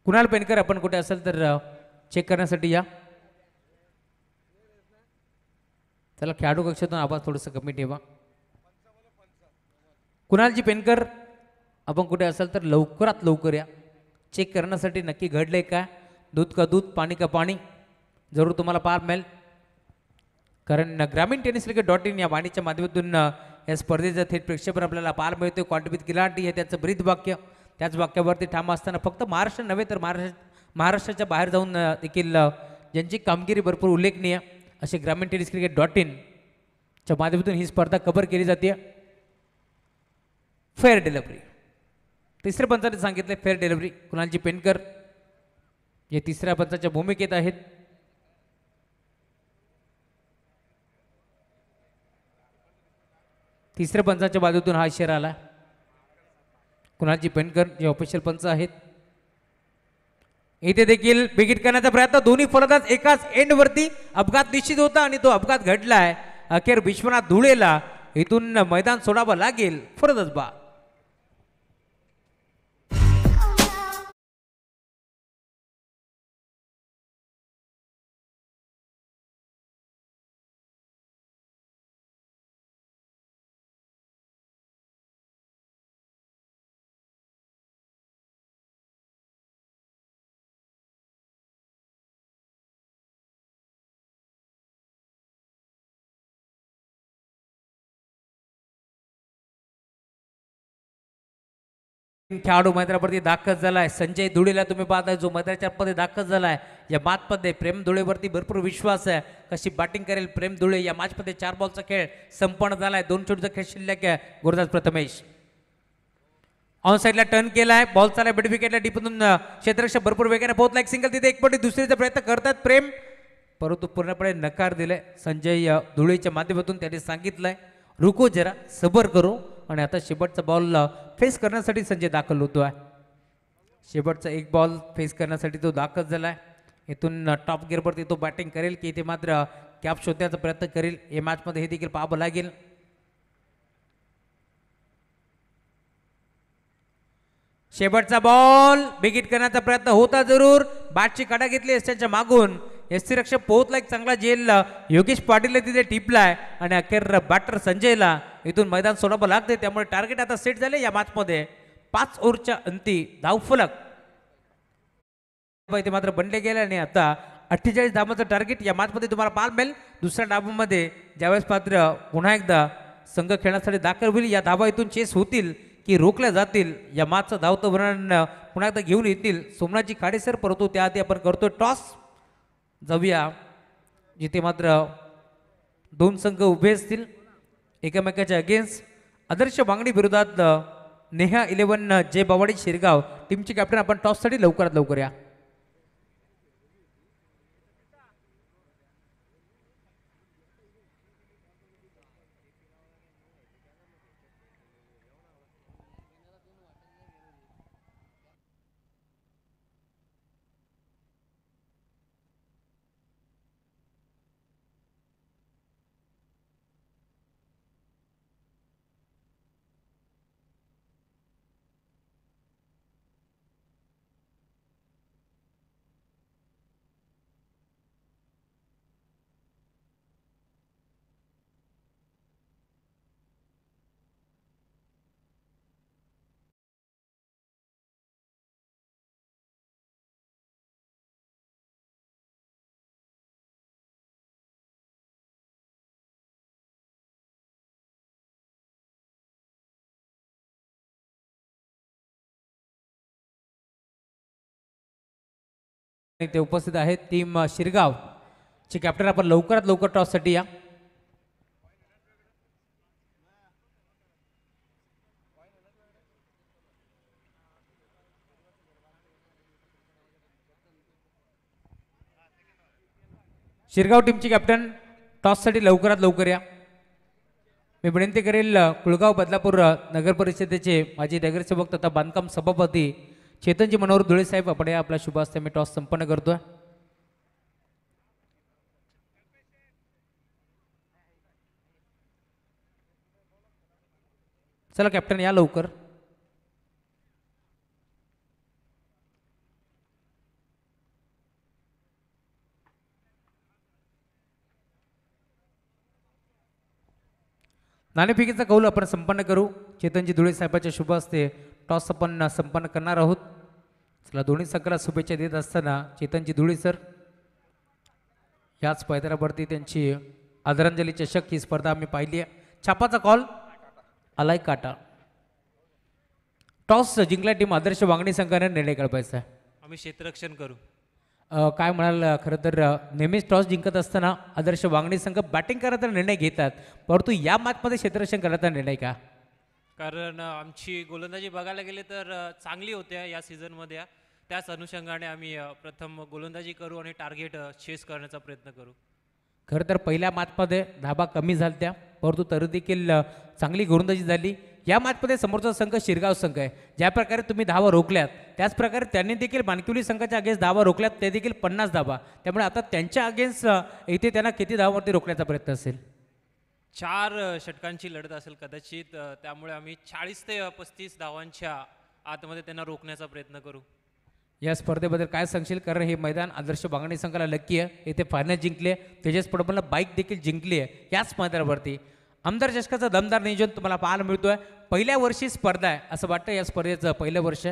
कुणाल पेनकर आपण कुठे असेल तर चेक करण्यासाठी या चला खेळाडू कक्षातून आवाज थोडंसं कमी ठेवा कुणालजी पेनकर आपण कुठे असाल तर लवकरात लवकर या चेक करण्यासाठी नक्की घडलंय का दूध का दूध पाणी का पाणी जरूर तुम्हाला पार मिळेल कारण ग्रामीण टेनिस क्रिकेट .in या वाणीच्या माध्यमातून या स्पर्धेचं थेट प्रेक्षेपण आपल्याला पार मिळतोय कॉन्ट्रीब्यूट गिलांटी हे त्याचं ब्रीद वाक्य त्याच वाक्यावरती ठाम असताना फक्त महाराष्ट्र नव्हे तर महाराष्ट्राच्या बाहेर जाऊन देखील ज्यांची कामगिरी भरपूर उल्लेखनीय असे ग्रामीण टेनिस क्रिकेट .in च्या माध्यमातून ही स्पर्धा कव्हर केली जाते फेअर डिलिव्हरी तिसऱ्या पंचाने सांगितले फेअर डिलिव्हरी कुणालजी पेनकर हे तिसऱ्या पंचाच्या भूमिकेत आहेत तिसऱ्या पंचाच्या बाजूतून हा इशारा आला कुणालजी पेनकर जे ऑफिशियल पंच आहेत इथे देखील बिगिट करण्याचा प्रयत्न दोन्ही फलंदाज एकाच एंडवरती अपघात निश्चित होता आणि तो अपघात घडलाय अखेर विश्वनाथ धुळेला इथून मैदान सोडावं लागेल फलंदाज बा खेळाडू मैदानावरती दाखल झालाय संजय धुळेला तुम्ही पाहताय जो मैदानाच्या मध्ये दाखल झालाय या मॅचमध्ये प्रेम धुळेवरती भरपूर विश्वास आहे कशी बॅटिंग करेल प्रेम धुळे या मॅचमध्ये 4 बॉलचा खेळ संपन्न झालाय 2 चेंडूचा खेळ शिल्लक आहे गुरुदास प्रथमेश ऑन साईडला टर्न केलाय बॉल चालाय मिड विकेटला डीपमधून क्षेत्ररक्षक भरपूर वेगाने पोहोचला एक सिंगल तिथे एकपटी दुसरीचा प्रयत्न करतात प्रेम परंतु पूर्णपणे नकार दिलाय संजय धुळेच्या माध्यमातून त्यांनी सांगितलंय रुको जरा सबर करो आणि आता शेवटचा बॉल फेस करण्यासाठी संजय दाखल होतोय शेवटचा एक बॉल फेस करण्यासाठी तो दाखल झालाय इथून टॉप गिअरवरती तो बॅटिंग करेल की इथे मात्र कॅप शोधण्याचा प्रयत्न करेल या मॅचमध्ये हे देखील पाहावं लागेल शेवटचा बॉल बिगिट करण्याचा प्रयत्न होता जरूर बॅटची काढा घेतली त्यांच्या मागून एससी रक्षक पोहोचला एक चांगला जेल योगेश पाटील तिथे टिपलाय आणि अखेर बॅटर संजयला इथून मैदान सोडावं लागते त्यामुळे टार्गेट आता सेट झाले या मॅचमध्ये 5 ओव्हरच्या अंती धावफलक इथे मात्र बनले गेले आणि आता 48 धावांचं टार्गेट या मॅचमध्ये तुम्हाला पाहायला मिळेल दुसऱ्या डावामध्ये ज्यावेळेस मात्र पुन्हा एकदा संघ खेळण्यासाठी दाखल होईल या धावा इथून चेस होतील की रोखल्या जातील या मॅचचं धावतं वर्णन पुन्हा एकदा घेऊन येतील सोमनाथजी खाडेसर परंतु त्याआधी आपण करतोय टॉस जाऊया जिथे मात्र 2 संघ उभे असतील एकमेकाच्या अगेन्स्ट आदर्श वांगडी विरोधात नेहा 11 जे बावाडी शिरगाव टीमचे कॅप्टन आपण टॉससाठी लवकरात लवकर या ते उपस्थित आहेत. टीम शिरगाव चे कॅप्टन आपण लवकरात लवकर टॉससाठी या. शिरगाव टीमची कॅप्टन टॉससाठी लवकरात लवकर या. मी विनंती करेल कुळगाव बदलापूर नगर परिषदेचे माजी नगरसेवक तथा बांधकाम सभापती चेतनजी मनोहर धुळे साहेब आपण या आपला शुभ हस्ते मी टॉस संपन्न करतोय. चला कॅप्टन या लवकर. नाणेफेकीचा कौल आपण संपन्न करू. चेतनजी धुळे साहेबांच्या शुभ हस्ते टॉस आपण संपन्न करणार आहोत. चला दोन्ही संघाला शुभेच्छा देत असताना चेतनजी धुळे सर याच मैदानावरती त्यांची आदरांजली चषक ही स्पर्धा आम्ही पाहिली आहे. छापाचा कॉल आलाय काटा. टॉस जिंकला टीम आदर्श वांगणी संघाने निर्णय कळपायचा आहे. आम्ही क्षेत्ररक्षण करू. काय म्हणाल खरं तर नेहमीच टॉस जिंकत असताना आदर्श वांगणी संघ बॅटिंग करायचा निर्णय घेतात, परंतु या मॅचमध्ये क्षेत्ररक्षण करायचा निर्णय का? कारण आमची गोलंदाजी बघायला गेले तर चांगली होत्या या सीझनमध्ये. त्याच अनुषंगाने आम्ही प्रथम गोलंदाजी करू आणि टार्गेट चेस करण्याचा प्रयत्न करू. खरं तर पहिल्या मॅचमध्ये धाबा कमी झाल्या, परंतु तरी देखील चांगली गोलंदाजी झाली. या मॅचमध्ये समोरचा संघ शिरगाव संघ आहे. ज्या प्रकारे तुम्ही धावा रोखल्यात त्याच प्रकारे त्यांनी देखील मानकिवली संघाच्या अगेन्स्ट धावा रोखल्यात, ते देखील 50 धावा. त्यामुळे आता त्यांच्या अगेन्स्ट इथे त्यांना किती धावावरती रोखण्याचा प्रयत्न असेल? 4 षटकांची लढत असेल कदाचित. त्यामुळे आम्ही 40 ते 35 धावांच्या आतमध्ये त्यांना रोखण्याचा प्रयत्न करू. या स्पर्धेबद्दल काय सांगशील? कारण हे मैदान आदर्श बांगणी संघाला लकी आहे. इथे फायनल जिंकले, तेजस पडबलला बाईक देखील जिंकली आहे याच मैदानावरती. आमदार चषकाचं दमदार नियोजन तुम्हाला पाहायला मिळतोय. पहिल्या वर्षी स्पर्धा आहे असं वाटतं या स्पर्धेचं पहिलं वर्ष?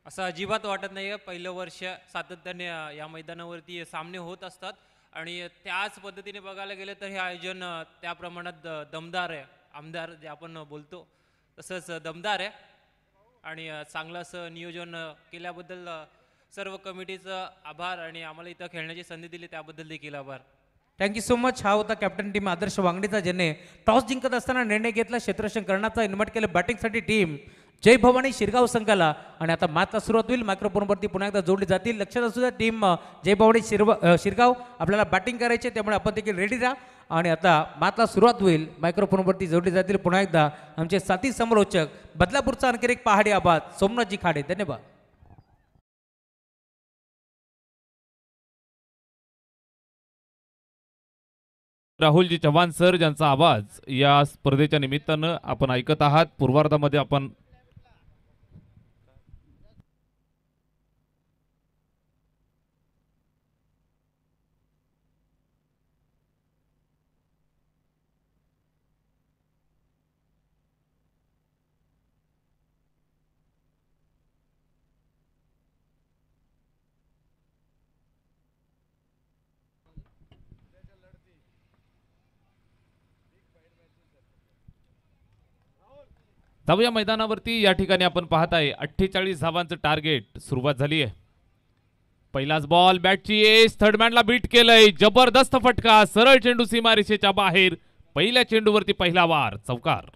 असं अजिबात वाटत नाही आहे. पहिलं वर्ष सातत्याने या मैदानावरती सामने होत असतात आणि त्याच पद्धतीने बघायला गेले तर हे आयोजन त्या प्रमाणात दमदार आहे. आमदार जे आपण बोलतो तसंच दमदार आहे आणि चांगलं असं नियोजन केल्याबद्दल सर्व कमिटीचं आभार आणि आम्हाला इथं खेळण्याची संधी दिली त्याबद्दल देखील आभार. Thank you so much. हा होता कॅप्टन टीम आदर्श वांगणीचा, ज्याने टॉस जिंकत असताना निर्णय घेतला क्षेत्ररक्षण करण्याचा. इन्व्हाइट केलं बॅटिंगसाठी टीम जय भवानी शिरगाव संघाला. आणि आता मॅचला सुरुवात होईल. मायक्रोफोनवरती पुन्हा एकदा जोडली जातील. लक्षात असू द्या टीम जय भवानी शिरगाव आपल्याला बॅटिंग करायचे, त्यामुळे आपण देखील रेडी राहा. आणि आता मॅचला सुरुवात होईल. मायक्रोफोनवरती जोडली जातील पुन्हा एकदा आमचे साथी समालोचक बदलापूरचा आणखी एक पहाडी आबाद सोमनाथजी खाडे. धन्यवाद. राहुलजी चव्हाण सर ज्यांचा आवाज या स्पर्धेच्या निमित्तानं आपण ऐकत आहात. पूर्वार्धामध्ये आपण धावया मैदानावरती या ठिकाणी आपण पाहत आहे 48 धावांचं टार्गेट. सुरुवात झाली आहे. पहिलाच बॉल बॅटची एस थर्डमॅनला बीट केलंय. जबरदस्त फटका, सरळ चेंडू सीमारेषेच्या बाहेर. पहिल्या चेंडूवरती पहिला वार, चौकार.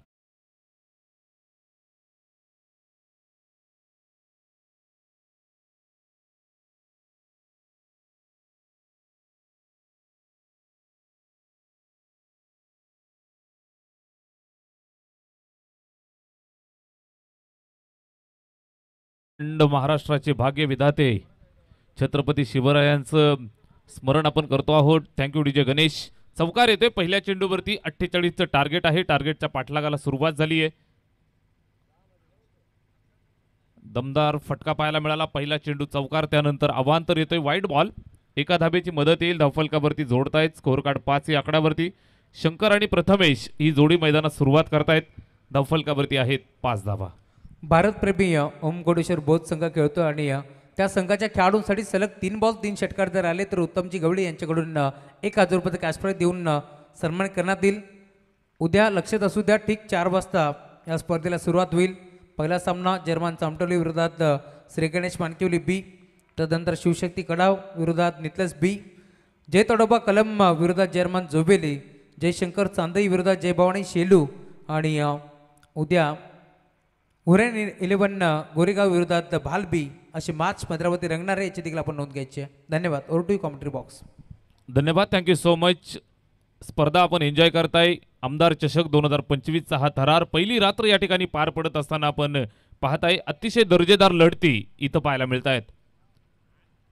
महाराष्ट्राचे भाग्य विधाते छत्रपती शिवरायांचं स्मरण आपण करतो आहोत. Thank you DJ Ganesh. चौकार येतोय पहिल्या चेंडूवरती. 48चं टार्गेट आहे. टार्गेटच्या पाठलागाला सुरुवात झाली आहे. दमदार फटका पाहायला मिळाला. पहिला चेंडू चौकार, त्यानंतर अवांतर येतोय वाईड बॉल. एका धाब्याची मदत येईल. धावफलकावरती जोडतायत. स्कोअर कार्ड 5 या आकड्यावरती. शंकर आणि प्रथमेश ही जोडी मैदानात सुरुवात करतायत. धावफलकावरती आहेत 5 धावा. भारतप्रेमी ओम कोडेश्वर बौद्ध संघ खेळतो आणि त्या संघाच्या खेळाडूंसाठी सलग 3 बॉल 3 षटकार जर आले तर उत्तमजी गवळी यांच्याकडून 1000 रुपये कॅश प्राइज देऊन सन्मान करण्यात येईल. उद्या लक्षात असू द्या ठीक 4 वाजता या स्पर्धेला सुरुवात होईल. पहिला सामना जर्मन चामटोली विरोधात श्री गणेश मानकिवली बी, तदनंतर शिवशक्ती कडाव विरोधात नितलस बी, जय तडोबा कलम विरोधात जर्मन जोबेली, जयशंकर चांदई विरोधात जयभवानी शेलू आणि उद्या हुरेन 11 गोरेगाव विरोधात भालबी असे मॅच पंधरावरती रंगणार आहे, याची देखील आपण नोंद घ्यायची आहे. धन्यवाद. Over to commentary box. धन्यवाद. Thank you so much. स्पर्धा आपण एन्जॉय करताय. आमदार चषक 2025चा हा थरार पहिली रात्र या ठिकाणी पार पडत असताना आपण पाहताय. अतिशय दर्जेदार लढती इथं पाहायला मिळत आहेत.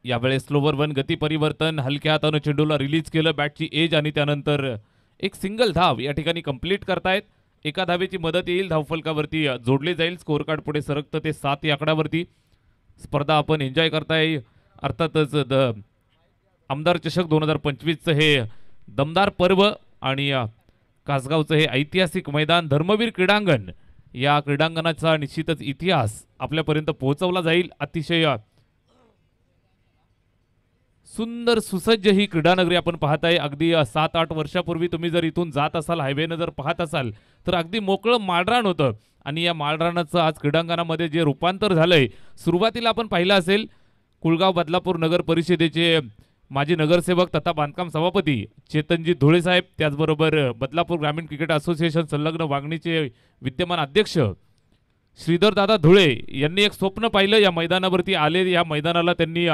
यावेळेस स्लोवर वन गती परिवर्तन, हलक्या हातानं चेंडूला रिलीज केलं, बॅटची एज आणि त्यानंतर एक सिंगल धाव या ठिकाणी कंप्लीट करतायत. एका धावेची मदत येईल, धावफलकावरती जोडले जाईल. स्कोअर कार्ड पुढे सरकतं ते 7 या आकड्यावरती. स्पर्धा आपण एन्जॉय करताय. अर्थातच आमदार चषक 2025चं हे दमदार पर्व आणि कासगावचं हे ऐतिहासिक मैदान, धर्मवीर क्रीडांगण, या क्रीडांगणाचा निश्चितच इतिहास आपल्यापर्यंत पोहोचवला जाईल. अतिशय सुंदर सुसज्ज ही क्रीडानगरी आपण पाहताय. अगदी 7-8 वर्षापूर्वी तुम्ही जर इथून जात असाल, हायवेनं जर पाहत असाल, तर अगदी मोकळं माळरान होतं आणि या माळरानाचं आज क्रीडांगणामध्ये जे रूपांतर झालंय, सुरुवातीला आपण पाहिलं असेल कुळगाव बदलापूर नगर परिषदेचे माजी नगरसेवक तथा बांधकाम सभापती चेतनजी धुळे साहेब, त्याचबरोबर बदलापूर ग्रामीण क्रिकेट असोसिएशन संलग्न वागणीचे विद्यमान अध्यक्ष श्रीधर दादा धुळे यांनी एक स्वप्न पाहिलं. या मैदानावरती आले, या मैदानाला त्यांनी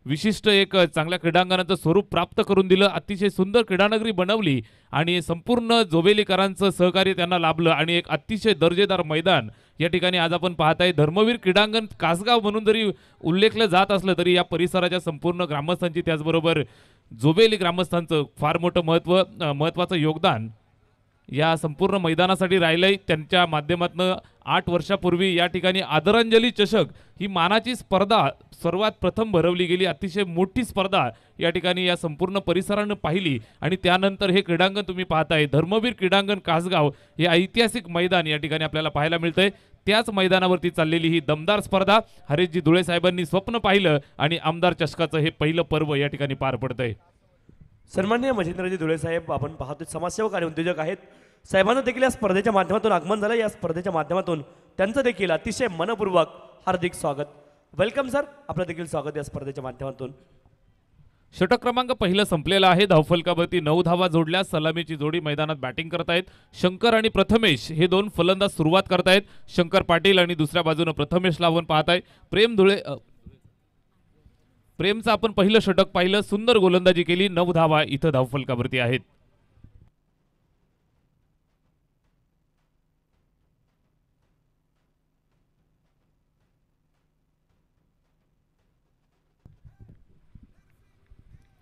विशिष्ट एक चांगल्या क्रीडांगणाचं स्वरूप प्राप्त करून दिलं. अतिशय सुंदर क्रीडानगरी बनवली आणि संपूर्ण जोबेलीकरांचं सहकार्य त्यांना लाभलं आणि एक अतिशय दर्जेदार मैदान या ठिकाणी आज आपण पाहताय. धर्मवीर क्रीडांगण कासगाव म्हणून जरी उल्लेखलं जात असलं तरी या परिसराच्या संपूर्ण ग्रामस्थांची, त्याचबरोबर जोबेली ग्रामस्थांचं फार मोठं महत्त्वाचं योगदान या संपूर्ण मैदानासाठी राहिलंय. त्यांच्या माध्यमातून 8 वर्षापूर्वी या ठिकाणी आदरांजली चषक ही मानाची स्पर्धा सर्वात प्रथम भरवली गेली. अतिशय मोठी स्पर्धा या ठिकाणी या संपूर्ण परिसरानं पाहिली आणि त्यानंतर हे क्रीडांगण तुम्ही पाहताय, धर्मवीर क्रीडांगण कासगाव, हे ऐतिहासिक मैदान या ठिकाणी आपल्याला पाहायला मिळतंय. त्याच मैदानावरती चाललेली ही दमदार स्पर्धा हरेशजी धुळे साहेबांनी स्वप्न पाहिलं आणि आमदार चषकाचं हे पहिलं पर्व या ठिकाणी पार पडतंय. सन्माननीय महेंद्रजी धुळे साहेब, आपण पाहतो समाजसेवक आणि उद्योजक आहेत. साहेबांना देखील या स्पर्धेच्या माध्यमातून आगमन झालं. या स्पर्धेच्या माध्यमातून त्यांचं देखील अतिशय मनपूर्वक हार्दिक स्वागत. वेलकम सर, आपलं देखील स्वागत या स्पर्धेच्या माध्यमातून. षटक क्रमांक पहिलं संपलेलं आहे. धावफलकावरती 9 धावा जोडल्या. सलामीची जोडी मैदानात बॅटिंग करतायत. शंकर आणि प्रथमेश हे 2 फलंदाज सुरुवात करतायत. शंकर पाटील आणि दुसऱ्या बाजूने प्रथमेश लावून पाहताय. प्रेमचं आपण पहिलं षटक पाहिलं, सुंदर गोलंदाजी केली. 9 धावा इथं धावफलकावरती आहेत.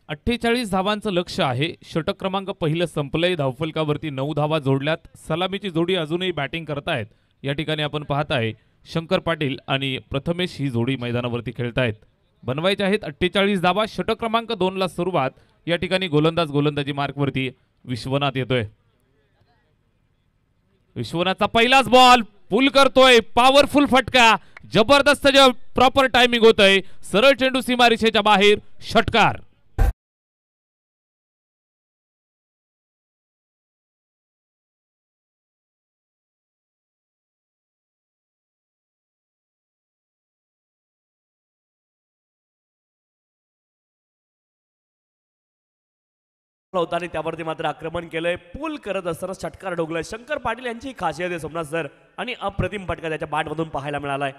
अठ्ठेचाळीस धावांचं लक्ष आहे. षटक क्रमांक पहिलं संपलंय. धावफलकावरती 9 धावा जोडल्यात. सलामीची जोडी अजूनही बॅटिंग करतायत. या ठिकाणी आपण पाहताय शंकर पाटील आणि प्रथमेश ही जोडी मैदानावरती खेळतायत. बनवायचे आहेत 48 धावा. षटक क्रमांक 2 ला सुरुवात. या ठिकाणी गोलंदाजी मार्कवरती विश्वनाथ येतोय. विश्वनाथचा पहिलाच बॉल पुल करतोय. पॉवरफुल फटका, जबरदस्त प्रॉपर टायमिंग होतंय. सरळ चेंडू सीमारेषेच्या बाहेर, षटकार. होता आणि त्यावरती मात्र आक्रमण केलंय. पूल करत असताना षटकार डोगलाय. शंकर पाटील यांची खासियत आहे सोमनाथ सर, आणि अप्रतिम फटका त्याच्या बॅटमधून पाहायला मिळालाय.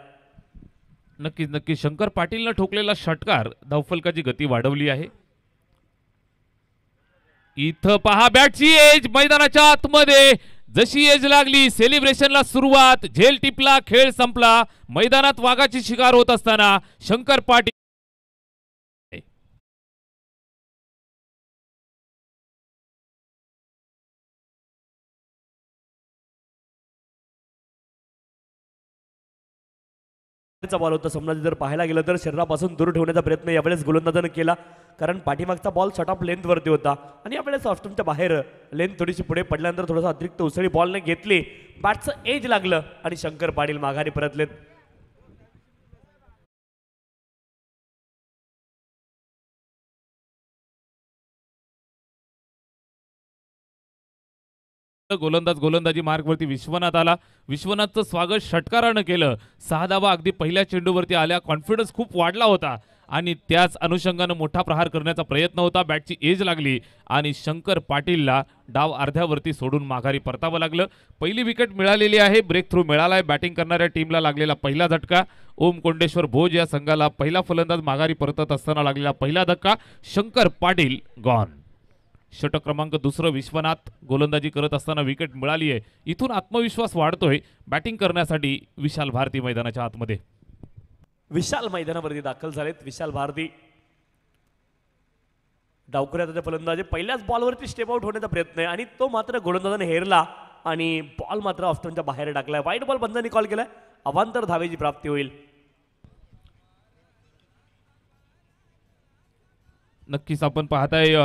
नक्की शंकर पाटीलनं ठोकलेला षटकार धावफलकाची गती वाढवली आहे. इथं पहा बॅटची एज मैदानाच्या आतमध्ये. जशी एज लागली सेलिब्रेशनला सुरुवात. झेल टिपला, खेळ संपला. मैदानात वाघाची शिकार होत असताना शंकर पाटील बॉल होता. सोमनाथ जर पाहायला गेलं तर शरीरापासून दूर ठेवण्याचा प्रयत्न यावेळेस गोलंदाजानं केला, कारण पाठीमागचा बॉल शॉट ऑफ लेंथ वरती होता आणि यावेळेस ऑफस्टमच्या बाहेर लेंथ थोडीशी पुढे पडल्यानंतर थोडासा अतिरिक्त उसळी बॉलने घेतली. बॅटचं एज लागलं आणि शंकर पाटील माघारी परतलेत. गोलंदाजी मार्गवरती विश्वनाथ आला. विश्वनाथचं स्वागत षटकारानं केलं. 6 धावा अगदी पहिल्या चेंडूवरती आल्या. कॉन्फिडन्स खूप वाढला होता आणि त्याच अनुषंगानं मोठा प्रहार करण्याचा प्रयत्न होता. बॅटची एज लागली आणि शंकर पाटीलला डाव अर्ध्यावरती सोडून माघारी परतावं लागलं. पहिली विकेट मिळालेली आहे. ब्रेक थ्रू मिळालाय. बॅटिंग करणाऱ्या टीमला लागलेला पहिला झटका. ओम कोंडेश्वर भोज या संघाला पहिला फलंदाज माघारी परतत असताना लागलेला पहिला धक्का. शंकर पाटील गॉन. षटक क्रमांक दुसरं विश्वनाथ गोलंदाजी करत असताना विकेट मिळाली आहे. इथून आत्मविश्वास वाढतोय बॅटिंग करण्यासाठी विशाल भारती मैदानाच्या आतमध्ये. विशाल मैदानावरती दाखल झालेत. विशाल भारती डावखुऱ्याचा फलंदाज पहिल्याच बॉलवरती स्टेप आउट होण्याचा प्रयत्न आहे आणि तो मात्र गोलंदाजाने हेरला आणि बॉल मात्र ऑफस्टनच्या बाहेर टाकलाय. वाईट बॉल पंचांनी कॉल केलाय. अवांतर धावेची प्राप्ती होईल. नक्कीच आपण पाहताय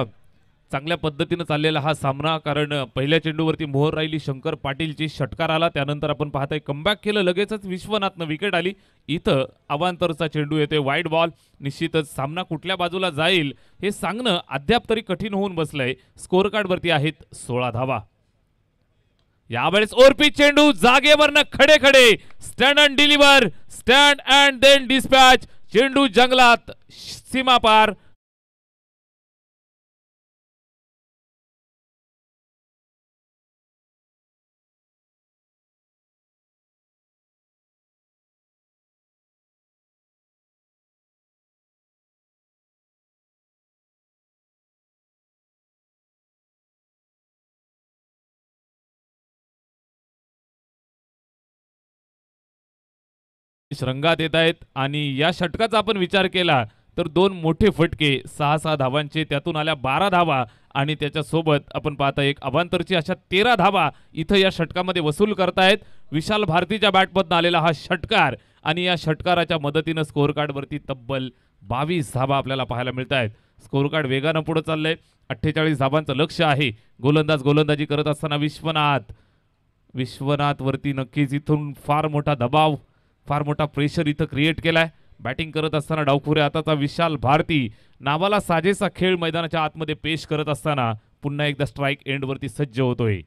चांगल्या पद्धतीनं चाललेला हा सामना, कारण पहिल्या चेंडूवरती मोहर राहिली शंकर पाटीलची, षटकार आला, त्यानंतर आपण पाहताय कमबॅक केलं, लगेचच विश्वनाथनं विकेट आली. इथं अवांतरचा चेंडू येतोय, वाईड बॉल. निश्चितच सामना कुठल्या बाजूला जाईल हे सांगणं अद्याप तरी कठीण होऊन बसलंय. स्कोअर कार्डवरती आहेत 16 धावा. यावेळेस ओरपीच चेंडू, जागेवरनं खडे खडे, stand and deliver, stand and then dispatch. चेंडू जंगलात, सीमापार. रंगात येत आहेत आणि या षटकाचा आपण विचार केला तर दोन मोठे फटके, 6-6 धावांचे, त्यातून आल्या 12 धावा आणि त्याच्यासोबत आपण पाहता एक अवांतरची, अशा 13 धावा इथं या षटकामध्ये वसूल करतायत. विशाल भारतीच्या बॅटमधून आलेला हा षटकार आणि या षटकाराच्या मदतीनं स्कोअर कार्डवरती तब्बल 22 धावा आपल्याला पाहायला मिळत आहेत. स्कोअर कार्ड वेगानं पुढे चाललंय. 48 धावांचं लक्ष आहे. गोलंदाजी करत असताना विश्वनाथ वरती नक्कीच इथून फार मोठा दबाव, फार मोठा प्रेशर इथं क्रिएट केलाय. बॅटिंग करत असताना डावखुरे हाताचा विशाल भारती नावाला साजेसा खेळ मैदानाच्या आतमध्ये पेश करत असताना पुन्हा एकदा स्ट्राइक एंडवरती सज्ज होतोय.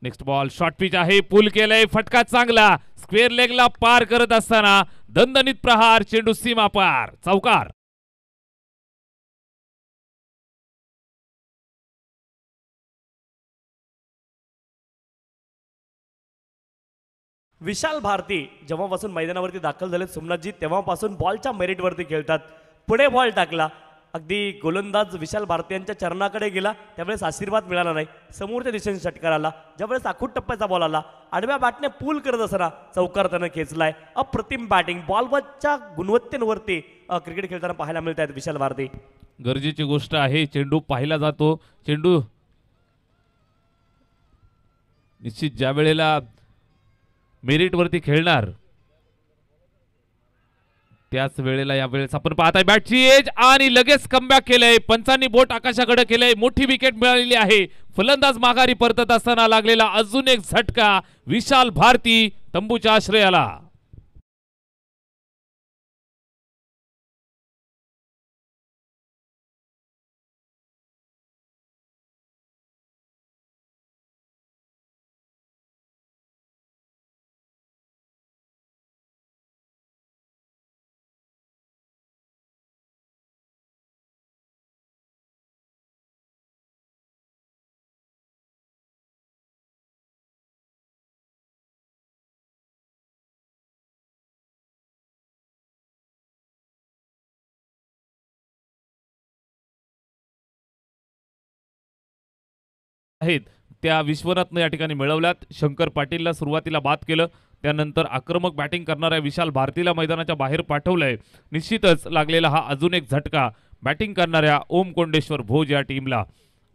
नेक्स्ट बॉल, शॉर्ट पिच आहे, पुल केलंय, फटका चांगला, स्क्वेअर लेगला पार करत असताना दणदणीत प्रहार, चेंडू सीमा पार, चौकार. विशाल भारती जेव्हापासून मैदानावरती दाखल झालेत सोमनाथजी, तेव्हापासून बॉलच्या मेरिटवरती खेळतात. पुढे बॉल टाकला, अगदी गोलंदाज विशाल भारती यांच्या चरणाकडे गेला, त्यावेळेस आशीर्वाद मिळाला नाही. समोरच्या दिशेने षटकार आला. ज्यावेळेस आखूट टप्प्याचा बॉल आला, आडव्या बॅटने पूल करत असताना चौकार त्यानं खेचलाय. अप्रतिम बॅटिंग, बॉलवरच्या गुणवत्तेवरती क्रिकेट खेळताना पाहायला मिळत आहेत विशाल भारती. गरजेची गोष्ट आहे, चेंडू पाहिला जातो. चेंडू निश्चित ज्या वेळेला मेरिट वरती खेळणार त्याच वेळेला यावेळेस आपण पाहताय बॅटची एज आणि लगेच कमबॅक केलंय. पंचांनी बोट आकाशाकडे केलंय. मोठी विकेट मिळालेली आहे. फलंदाज माघारी परतत असताना लागलेला अजून एक झटका, विशाल भारती तंबूच्या आश्रयाला. आहेत त्या विश्वनाथनं या ठिकाणी मिळवल्यात. शंकर पाटीलला सुरुवातीला बाद केलं, त्यानंतर आक्रमक बॅटिंग करणाऱ्या विशाल भारतीला मैदानाच्या बाहेर पाठवलंय. निश्चितच लागलेला हा अजून एक झटका बॅटिंग करणाऱ्या ओम कोंडेश्वर भोज या टीमला.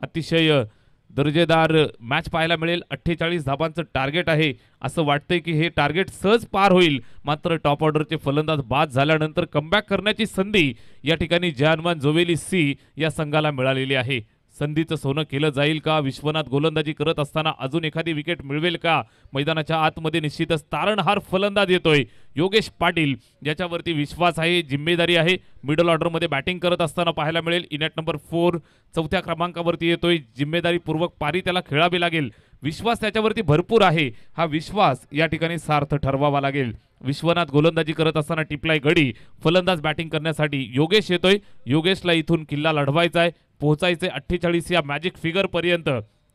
अतिशय दर्जेदार मॅच पाहायला मिळेल. 48 धाबांचं टार्गेट आहे. असं वाटतंय की हे टार्गेट सहज पार होईल, मात्र टॉप ऑर्डरचे फलंदाज बाद झाल्यानंतर कमबॅक करण्याची संधी या ठिकाणी जहानमान जोवेली सी या संघाला मिळालेली आहे. संधीचं सोनं केलं जाईल का? विश्वनाथ गोलंदाजी करत असताना अजून एखादी विकेट मिळवेल का? मैदानाच्या आतमध्ये निश्चितच तारणहार फलंदाज येतोय योगेश पाटील, ज्याच्यावरती विश्वास आहे, जिम्मेदारी आहे. मिडल ऑर्डरमध्ये बॅटिंग करत असताना पाहायला मिळेल. इनेट नंबर 4 चौथ्या क्रमांकावरती येतोय. जिम्मेदारीपूर्वक पारी त्याला खेळावी लागेल. विश्वास त्याच्यावरती भरपूर आहे. हा विश्वास या ठिकाणी सार्थ ठरवावा लागेल. विश्वनाथ गोलंदाजी करत असताना टिपलाय गडी. फलंदाज बॅटिंग करण्यासाठी योगेश येतोय. योगेशला इथून किल्ला लढवायचा आहे, पोहोचायचे 48 या मॅजिक फिगर पर्यंत.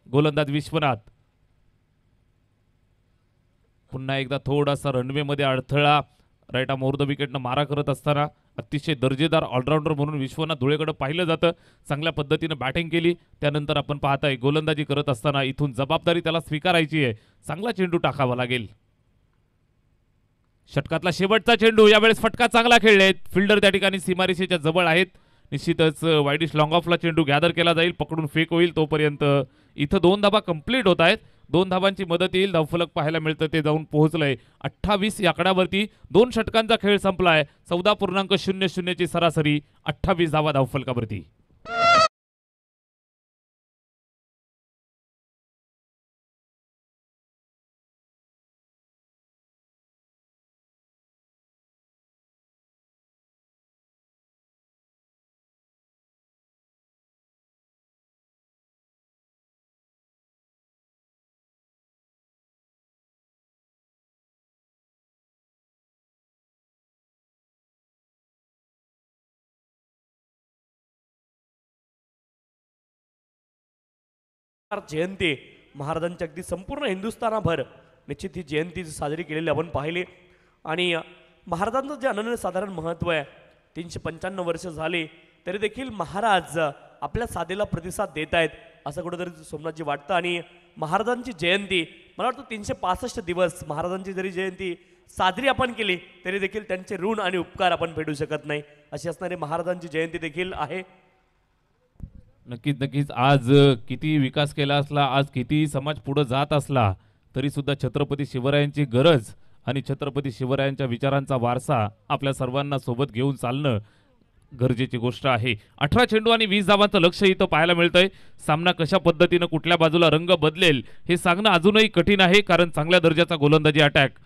गोलंदाज विश्वनाथ पुन्हा एकदा थोडासा रनवे मध्ये अडथळा. राईट आर्म ओव्हर द विकेटनं मारा करत असताना अतिशय दर्जेदार ऑलराऊंडर म्हणून विश्वनाथ धुळेकडे पाहिलं जातं. चांगल्या पद्धतीने बॅटिंग केली. त्यानंतर आपण पाहताय गोलंदाजी करत असताना इथून जबाबदारी त्याला स्वीकारायची आहे. चांगला चेंडू टाकावा लागेल. षटकातला शेवटचा चेंडू. यावेळेस फटका चांगला खेळलेत. फिल्डर त्या ठिकाणी सीमारेषेच्या जवळ आहेत. निश्चितच वाईडिश लॉंग ऑफला चेंडू गॅदर केला जाईल, पकडून फेक होईल. तोपर्यंत इथं 2 धाबा कंप्लीट होत आहेत. 2 धाबांची मदत येईल. धावफलक पाहायला मिळतं ते जाऊन पोहोचलंय 28 या आकड्यावरती. 2 षटकांचा खेळ संपलाय. 14.00 ची सरासरी. 28 धावा धावफलकावरती. जयंती महाराजांची अगदी संपूर्ण हिंदुस्थानाभर निश्चित ही जयंती साजरी केलेली आपण पाहिली. आणि महाराजांचं जे अनन्यसाधारण महत्त्व आहे, 395 वर्ष झाली तरी देखील महाराज आपल्या साधेला प्रतिसाद देत आहेत असं कुठेतरी सोमनाथजी वाटतं. आणि महाराजांची जयंती मला वाटतं 365 दिवस महाराजांची जरी जयंती साजरी आपण केली तरी देखील त्यांचे ऋण आणि उपकार आपण फेडू शकत नाही. अशी असणारी महाराजांची जयंती देखील आहे. नक्कीच नक्कीच. आज किती विकास केला असला, आज किती समाज पुढे जात असला तरी सुद्धा छत्रपती शिवरायांची गरज आणि छत्रपती शिवरायांच्या विचारांचा वारसा आपल्या सर्वांना सोबत घेऊन चालणं गरजेची गोष्ट आहे. 18 चेंडू आणि 20 धावांचं लक्ष इथं पाहायला मिळतंय. सामना कशा पद्धतीनं कुठल्या बाजूला रंग बदलेल हे सांगणं अजूनही कठीण आहे, कारण चांगल्या दर्जाचा गोलंदाजी अटॅक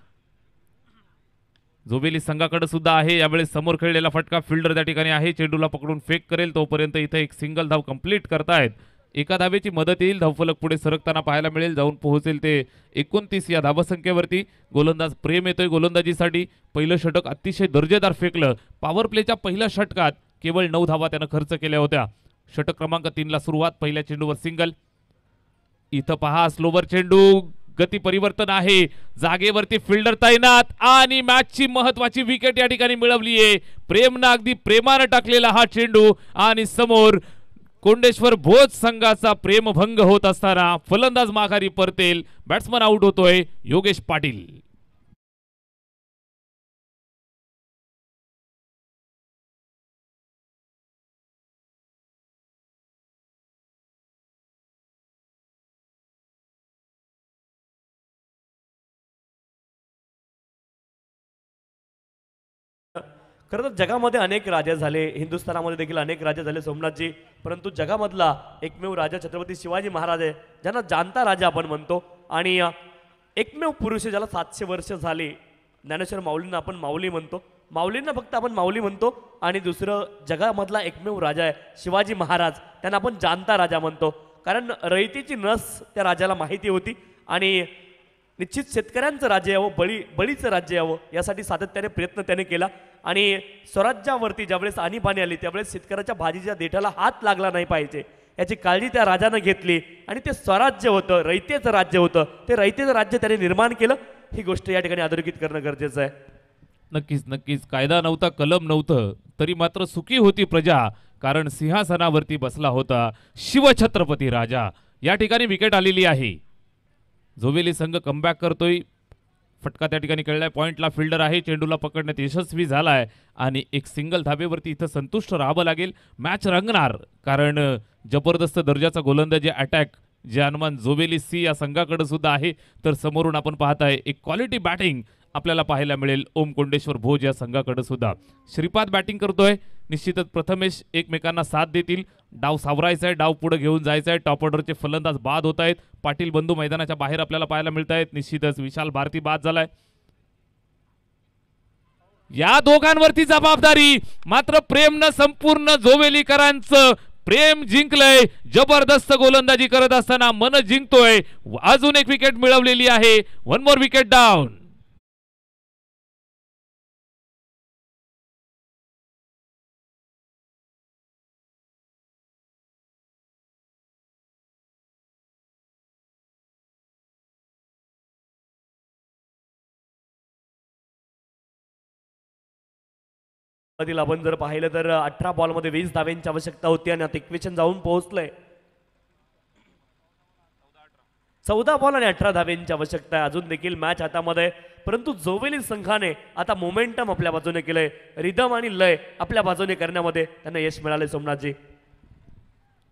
जोबेली संघाकडे सुद्धा आहे. यावेळेस समोर खेळलेला फटका. फिल्डर त्या ठिकाणी आहे, चेंडूला पकडून फेक करेल. तोपर्यंत इथे एक सिंगल धाव कंप्लीट करतायत. एका धावेची मदत येईल. धावफलक पुढे सरकताना पाहायला मिळेल. जाऊन पोहोचेल ते 29 या धावसंख्येवरती. गोलंदाज प्रेम येतोय गोलंदाजीसाठी. पहिलं षटक अतिशय दर्जेदार फेकलं. पॉवर प्लेच्या पहिल्या षटकात केवळ 9 धावा त्यानं खर्च केल्या होत्या. षटक क्रमांक 3 ला सुरुवात. पहिल्या चेंडूवर सिंगल. इथं पहा स्लोवर चेंडू. गती परिवर्तन आहे. जागेवरती फिल्डर तैनात आणि मॅचची महत्वाची विकेट या ठिकाणी मिळवली आहे. प्रेमनं अगदी प्रेमानं टाकलेला हा चेंडू आणि समोर कोंडेश्वर भोज संघाचा प्रेमभंग होत असताना फलंदाज माघारी परतेल. बॅट्समन आउट होतोय योगेश पाटील. खरं तर जगामध्ये अनेक राजे झाले, हिंदुस्थानामध्ये देखील अनेक राजे झाले सोमनाथजी, परंतु जगामधला एकमेव राजा छत्रपती शिवाजी महाराज आहे, ज्यांना जाणता राजा आपण म्हणतो. आणि एकमेव पुरुष आहे ज्याला 700 वर्ष झाली. ज्ञानेश्वर माऊलींना आपण माऊली म्हणतो, माऊलींना फक्त आपण माऊली म्हणतो. आणि दुसरं जगामधला एकमेव राजा आहे शिवाजी महाराज, त्यांना आपण जाणता राजा म्हणतो. कारण रयतेची नस त्या राजाला माहिती होती आणि निश्चित शेतकऱ्यांचं राज्य यावं, बळीचं राज्य यावं यासाठी सातत्याने प्रयत्न त्याने केला. आणि स्वराज्यावरती ज्यावेळेस आणीबाणी आली त्यावेळेस शेतकऱ्याच्या भाजीच्या देठाला हात लागला नाही पाहिजे याची काळजी त्या राजानं घेतली. आणि ते स्वराज्य होतं, रयतेचं राज्य होतं, ते रयतेचं राज्य त्याने निर्माण केलं. ही गोष्ट या ठिकाणी अधोरेखित करणं गरजेचं आहे. नक्कीच नक्कीच. कायदा नव्हता, कलम नव्हतं, तरी मात्र सुखी होती प्रजा, कारण सिंहासनावरती बसला होता शिवछत्रपती राजा. या ठिकाणी विकेट आलेली आहे. जोवेली संघ कमबॅक करतोय. फटका त्या ठिकाणी खेळलाय. पॉइंटला फिल्डर आहे, चेंडूला पकडण्यात यशस्वी झालाय आणि एक सिंगल धाबेवरती इथं संतुष्ट राहावं लागेल. मॅच रंगणार, कारण जबरदस्त दर्जाचा गोलंदाजी अटॅक जे अनुमान जोवेली सी या संघाकडे सुद्धा आहे. तर समोरून आपण पाहताय एक क्वालिटी बॅटिंग आपल्याला पाहायला मिळेल ओम कोंडेश्वर भोज या संघाकडे सुद्धा. श्रीपाद बॅटिंग करतोय. निश्चितच प्रथमेश एकमेकांना साथ देतील. डाव सावरायचा आहे, डाव पुढे घेऊन जायचा आहे. टॉप ऑर्डरचे फलंदाज बाद होत आहेत. पाटील बंधू मैदानाच्या बाहेर आपल्याला पाहायला मिळत आहेत. निश्चितच विशाल भारती बाद झालाय. या दोघांवरती जबाबदारी मात्र प्रेमनं संपूर्ण जोवेलीकरांचं प्रेम जिंकलंय, जबरदस्त गोलंदाजी करत असताना मन जिंकतोय. अजून एक विकेट मिळवलेली आहे. 1 मोर विकेट डाऊन. आपण जर पाहिलं तर 18 बॉलमध्ये 20 धाव्यांची आवश्यकता होती आणि आता इक्वेशन जाऊन पोहोचलंय. 14 बॉल आणि 18 धाव्यांची आवश्यकता आहे. अजून देखील मॅच हातामध्ये, परंतु जोवेली संघाने आता मोमेंटम आपल्या बाजूने केलंय. रिदम आणि लय आपल्या बाजूने करण्यामध्ये त्यांना यश मिळाले. सोमनाथजी,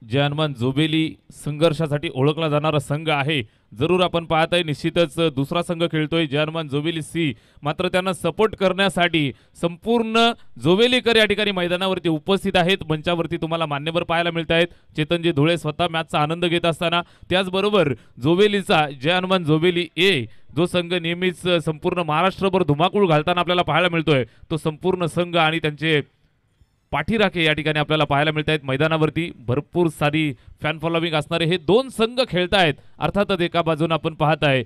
जय हनुमान जोबेली संघर्षासाठी ओळखला जाणारा संघ आहे. जरूर आपण पाहत आहे, निश्चितच दुसरा संघ खेळतोय जय हनुमान जोबेली सी. मात्र त्यांना सपोर्ट करण्यासाठी संपूर्ण जोबेलीकर या ठिकाणी मैदानावरती उपस्थित आहेत. मंचावरती तुम्हाला मान्यवर पाहायला मिळत आहेत. चेतनजी धुळे स्वतः मॅचचा आनंद घेत असताना, त्याचबरोबर जोबेलीचा जय हनुमान जोबेली ए जो संघ नेहमीच संपूर्ण महाराष्ट्रभर धुमाकूळ घालताना आपल्याला पाहायला मिळतोय, तो संपूर्ण संघ आणि त्यांचे पाठीराखे या ठिकाणी आपल्याला पाहायला मिळत आहेत. मैदानावरती भरपूर सारी फॅन फॉलोविंग असणारे हे दोन संघ खेळतायत. अर्थातच एका बाजूने आपण पाहत आहे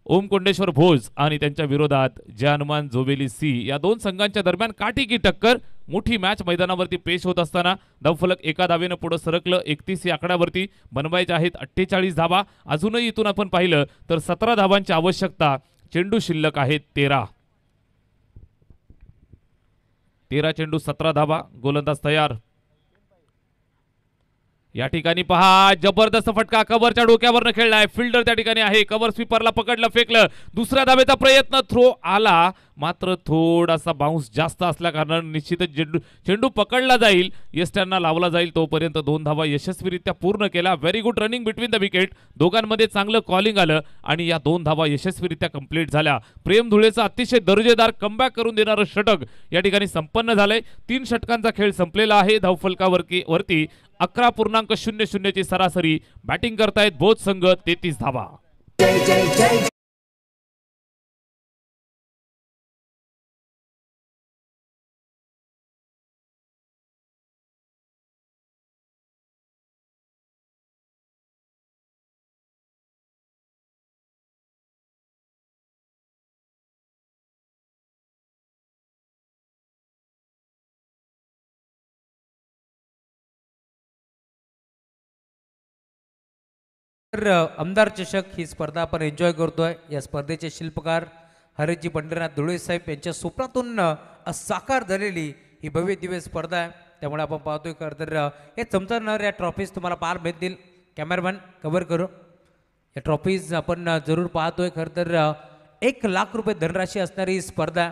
ओम कोंडेश्वर भोज आणि त्यांच्या विरोधात जय हनुमान जोबेली सी. या दोन संघांच्या दरम्यान काठीकी टक्कर. मोठी मॅच मैदानावरती पेश होत असताना धावफलक एका धावेनं पुढे सरकलं. 31 या आकड्यावरती बनवायचे आहेत 48 धावा. अजूनही इथून आपण पाहिलं तर 17 धावांची आवश्यकता. चेंडू शिल्लक आहेत 13 चेंडू 17 धावा. गोलंदाज तयार. या ठिकाणी पहा, जबरदस्त फटका कव्हरच्या डोक्यावरनं खेळलाय. फिल्डर त्या ठिकाणी आहे. कव्हर स्वीपरला पकडलं, फेकलं. दुसऱ्या धावेचा प्रयत्न, थ्रो आला, मात्र थोडासा बाउन्स जास्त असल्या कारणाने निश्चितच चेंडू पकडला जाईल, यष्ट्यांना लावला जाईल. तोपर्यंत 2 धावा यशस्वीरित्या पूर्ण केला. Very good running between the wicket. दोघांमध्ये चांगलं कॉलिंग आलं आणि या 2 धावा यशस्वीरित्या कंप्लीट झाल्या. प्रेम धुळेचा अतिशय दर्जेदार कमबॅक करून देणारं षटक या ठिकाणी संपन्न झालंय. 3 षटकांचा खेळ संपलेला आहे. धावफलकावरती 11.00 ची सरासरी. बॅटिंग करतायत बोथ संघ. 33 धावा. तर आमदार चषक ही स्पर्धा आपण एन्जॉय करतोय. या स्पर्धेचे शिल्पकार हरिजी पंढरीनाथ धुळे साहेब यांच्या स्वप्नातून साकार झालेली ही भव्य दिव्य स्पर्धा आहे. त्यामुळे आपण पाहतोय खरं तर हे चमचणार या ट्रॉफीज तुम्हाला पाहायला मिळतील. कॅमेरामॅन कव्हर करू. या ट्रॉफीज आपण जरूर पाहतोय. खरं तर 1 लाख रुपये धनराशी असणारी ही स्पर्धा आहे.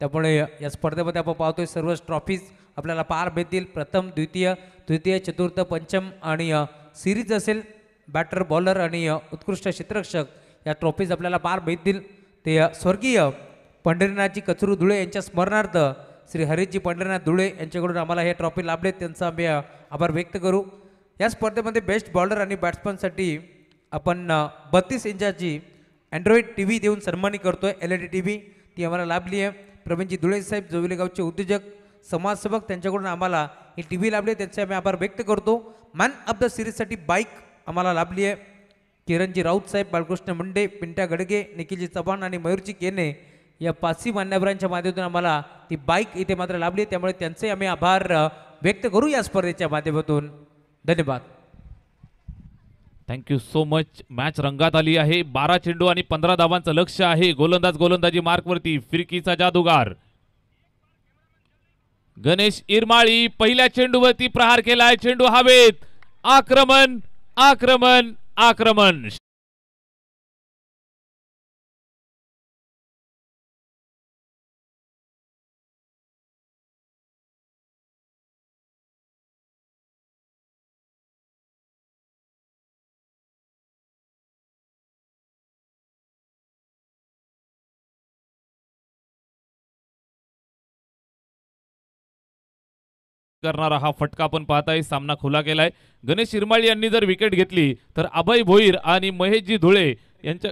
त्यामुळे या स्पर्धेमध्ये आपण पाहतोय सर्वच ट्रॉफीज आपल्याला पाहायला मिळतील. प्रथम, द्वितीय, तृतीय, चतुर्थ, पंचम आणि सिरीज असेल. बॅटर, बॉलर आणि उत्कृष्ट क्षेत्ररक्षक या ट्रॉफीज आपल्याला पार मिळतील. ते स्वर्गीय पंढरीनाथजी कचरू धुळे यांच्या स्मरणार्थ श्री हरिजी पंढरीनाथ धुळे यांच्याकडून आम्हाला हे ट्रॉफी लाभले. त्यांचा आम्ही आभार व्यक्त करू. या स्पर्धेमध्ये बेस्ट बॉलर आणि बॅट्समनसाठी आपण 32 इंचाची अँड्रॉइड टी व्ही देऊन सन्मानित करतोय. LED TV ती आम्हाला लाभली आहे. प्रवीणजी धुळे साहेब जोविले गावचे उद्योजक, समाजसेवक, त्यांच्याकडून आम्हाला ही टी व्ही लाभली. त्यांचे आम्ही आभार व्यक्त करतो. मॅन ऑफ द सिरीजसाठी बाईक आम्हाला लाभली आहे. किरणजी राऊत साहेब, बाळकृष्ण मुंडे, पिंट्या गडगे, निखिलजी चव्हाण आणि मयूरजी केने या 5ही मान्यवरांच्या माध्यमातून आम्हाला ती बाईक इथे मात्र लाभली. त्यामुळे त्यांचे आम्ही आभार व्यक्त करू या स्पर्धेच्या माध्यमातून. धन्यवाद. Thank you so much. मॅच रंगात आली आहे. 12 चेंडू आणि 15 धावांचं लक्ष आहे. गोलंदाजी मार्कवरती. फिरकीचा जादूगार गणेश इरमाळी पहिल्या चेंडूवरती प्रहार केलाय. चेंडू हवेत. आक्रमण आक्रमण आक्रमण. करणारा हा फटका आपण पाहताय. सामना खुला केलाय. गणेश इरमाळी यांनी जर विकेट घेतली तर अभय भोईर आणि महेशजी धुळे यांच्या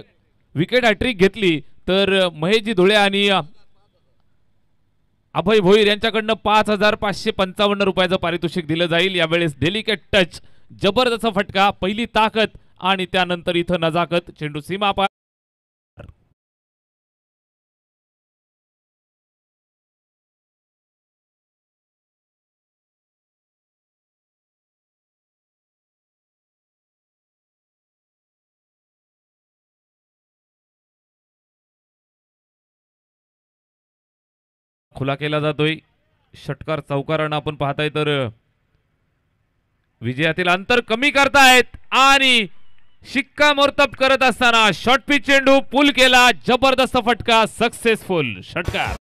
विकेट हॅट्रिक घेतली तर महेशजी धुळे आणि अभय भोईर यांच्याकडनं 5,555 रुपयाचं पारितोषिक दिलं जाईल. यावेळेस डेलिकेट टच, जबरदस्त फटका, पहिली ताकद आणि त्यानंतर इथं नजाकत. चेंडू सीमा पार. खुला केला जातोय. षटकार चौकारानं आपण पाहताय तर विजयातील अंतर कमी करतायत आणि शिक्कामोर्तब करत असताना शॉर्ट पिच चेंडू पुल केला. जबरदस्त फटका, सक्सेसफुल षटकार.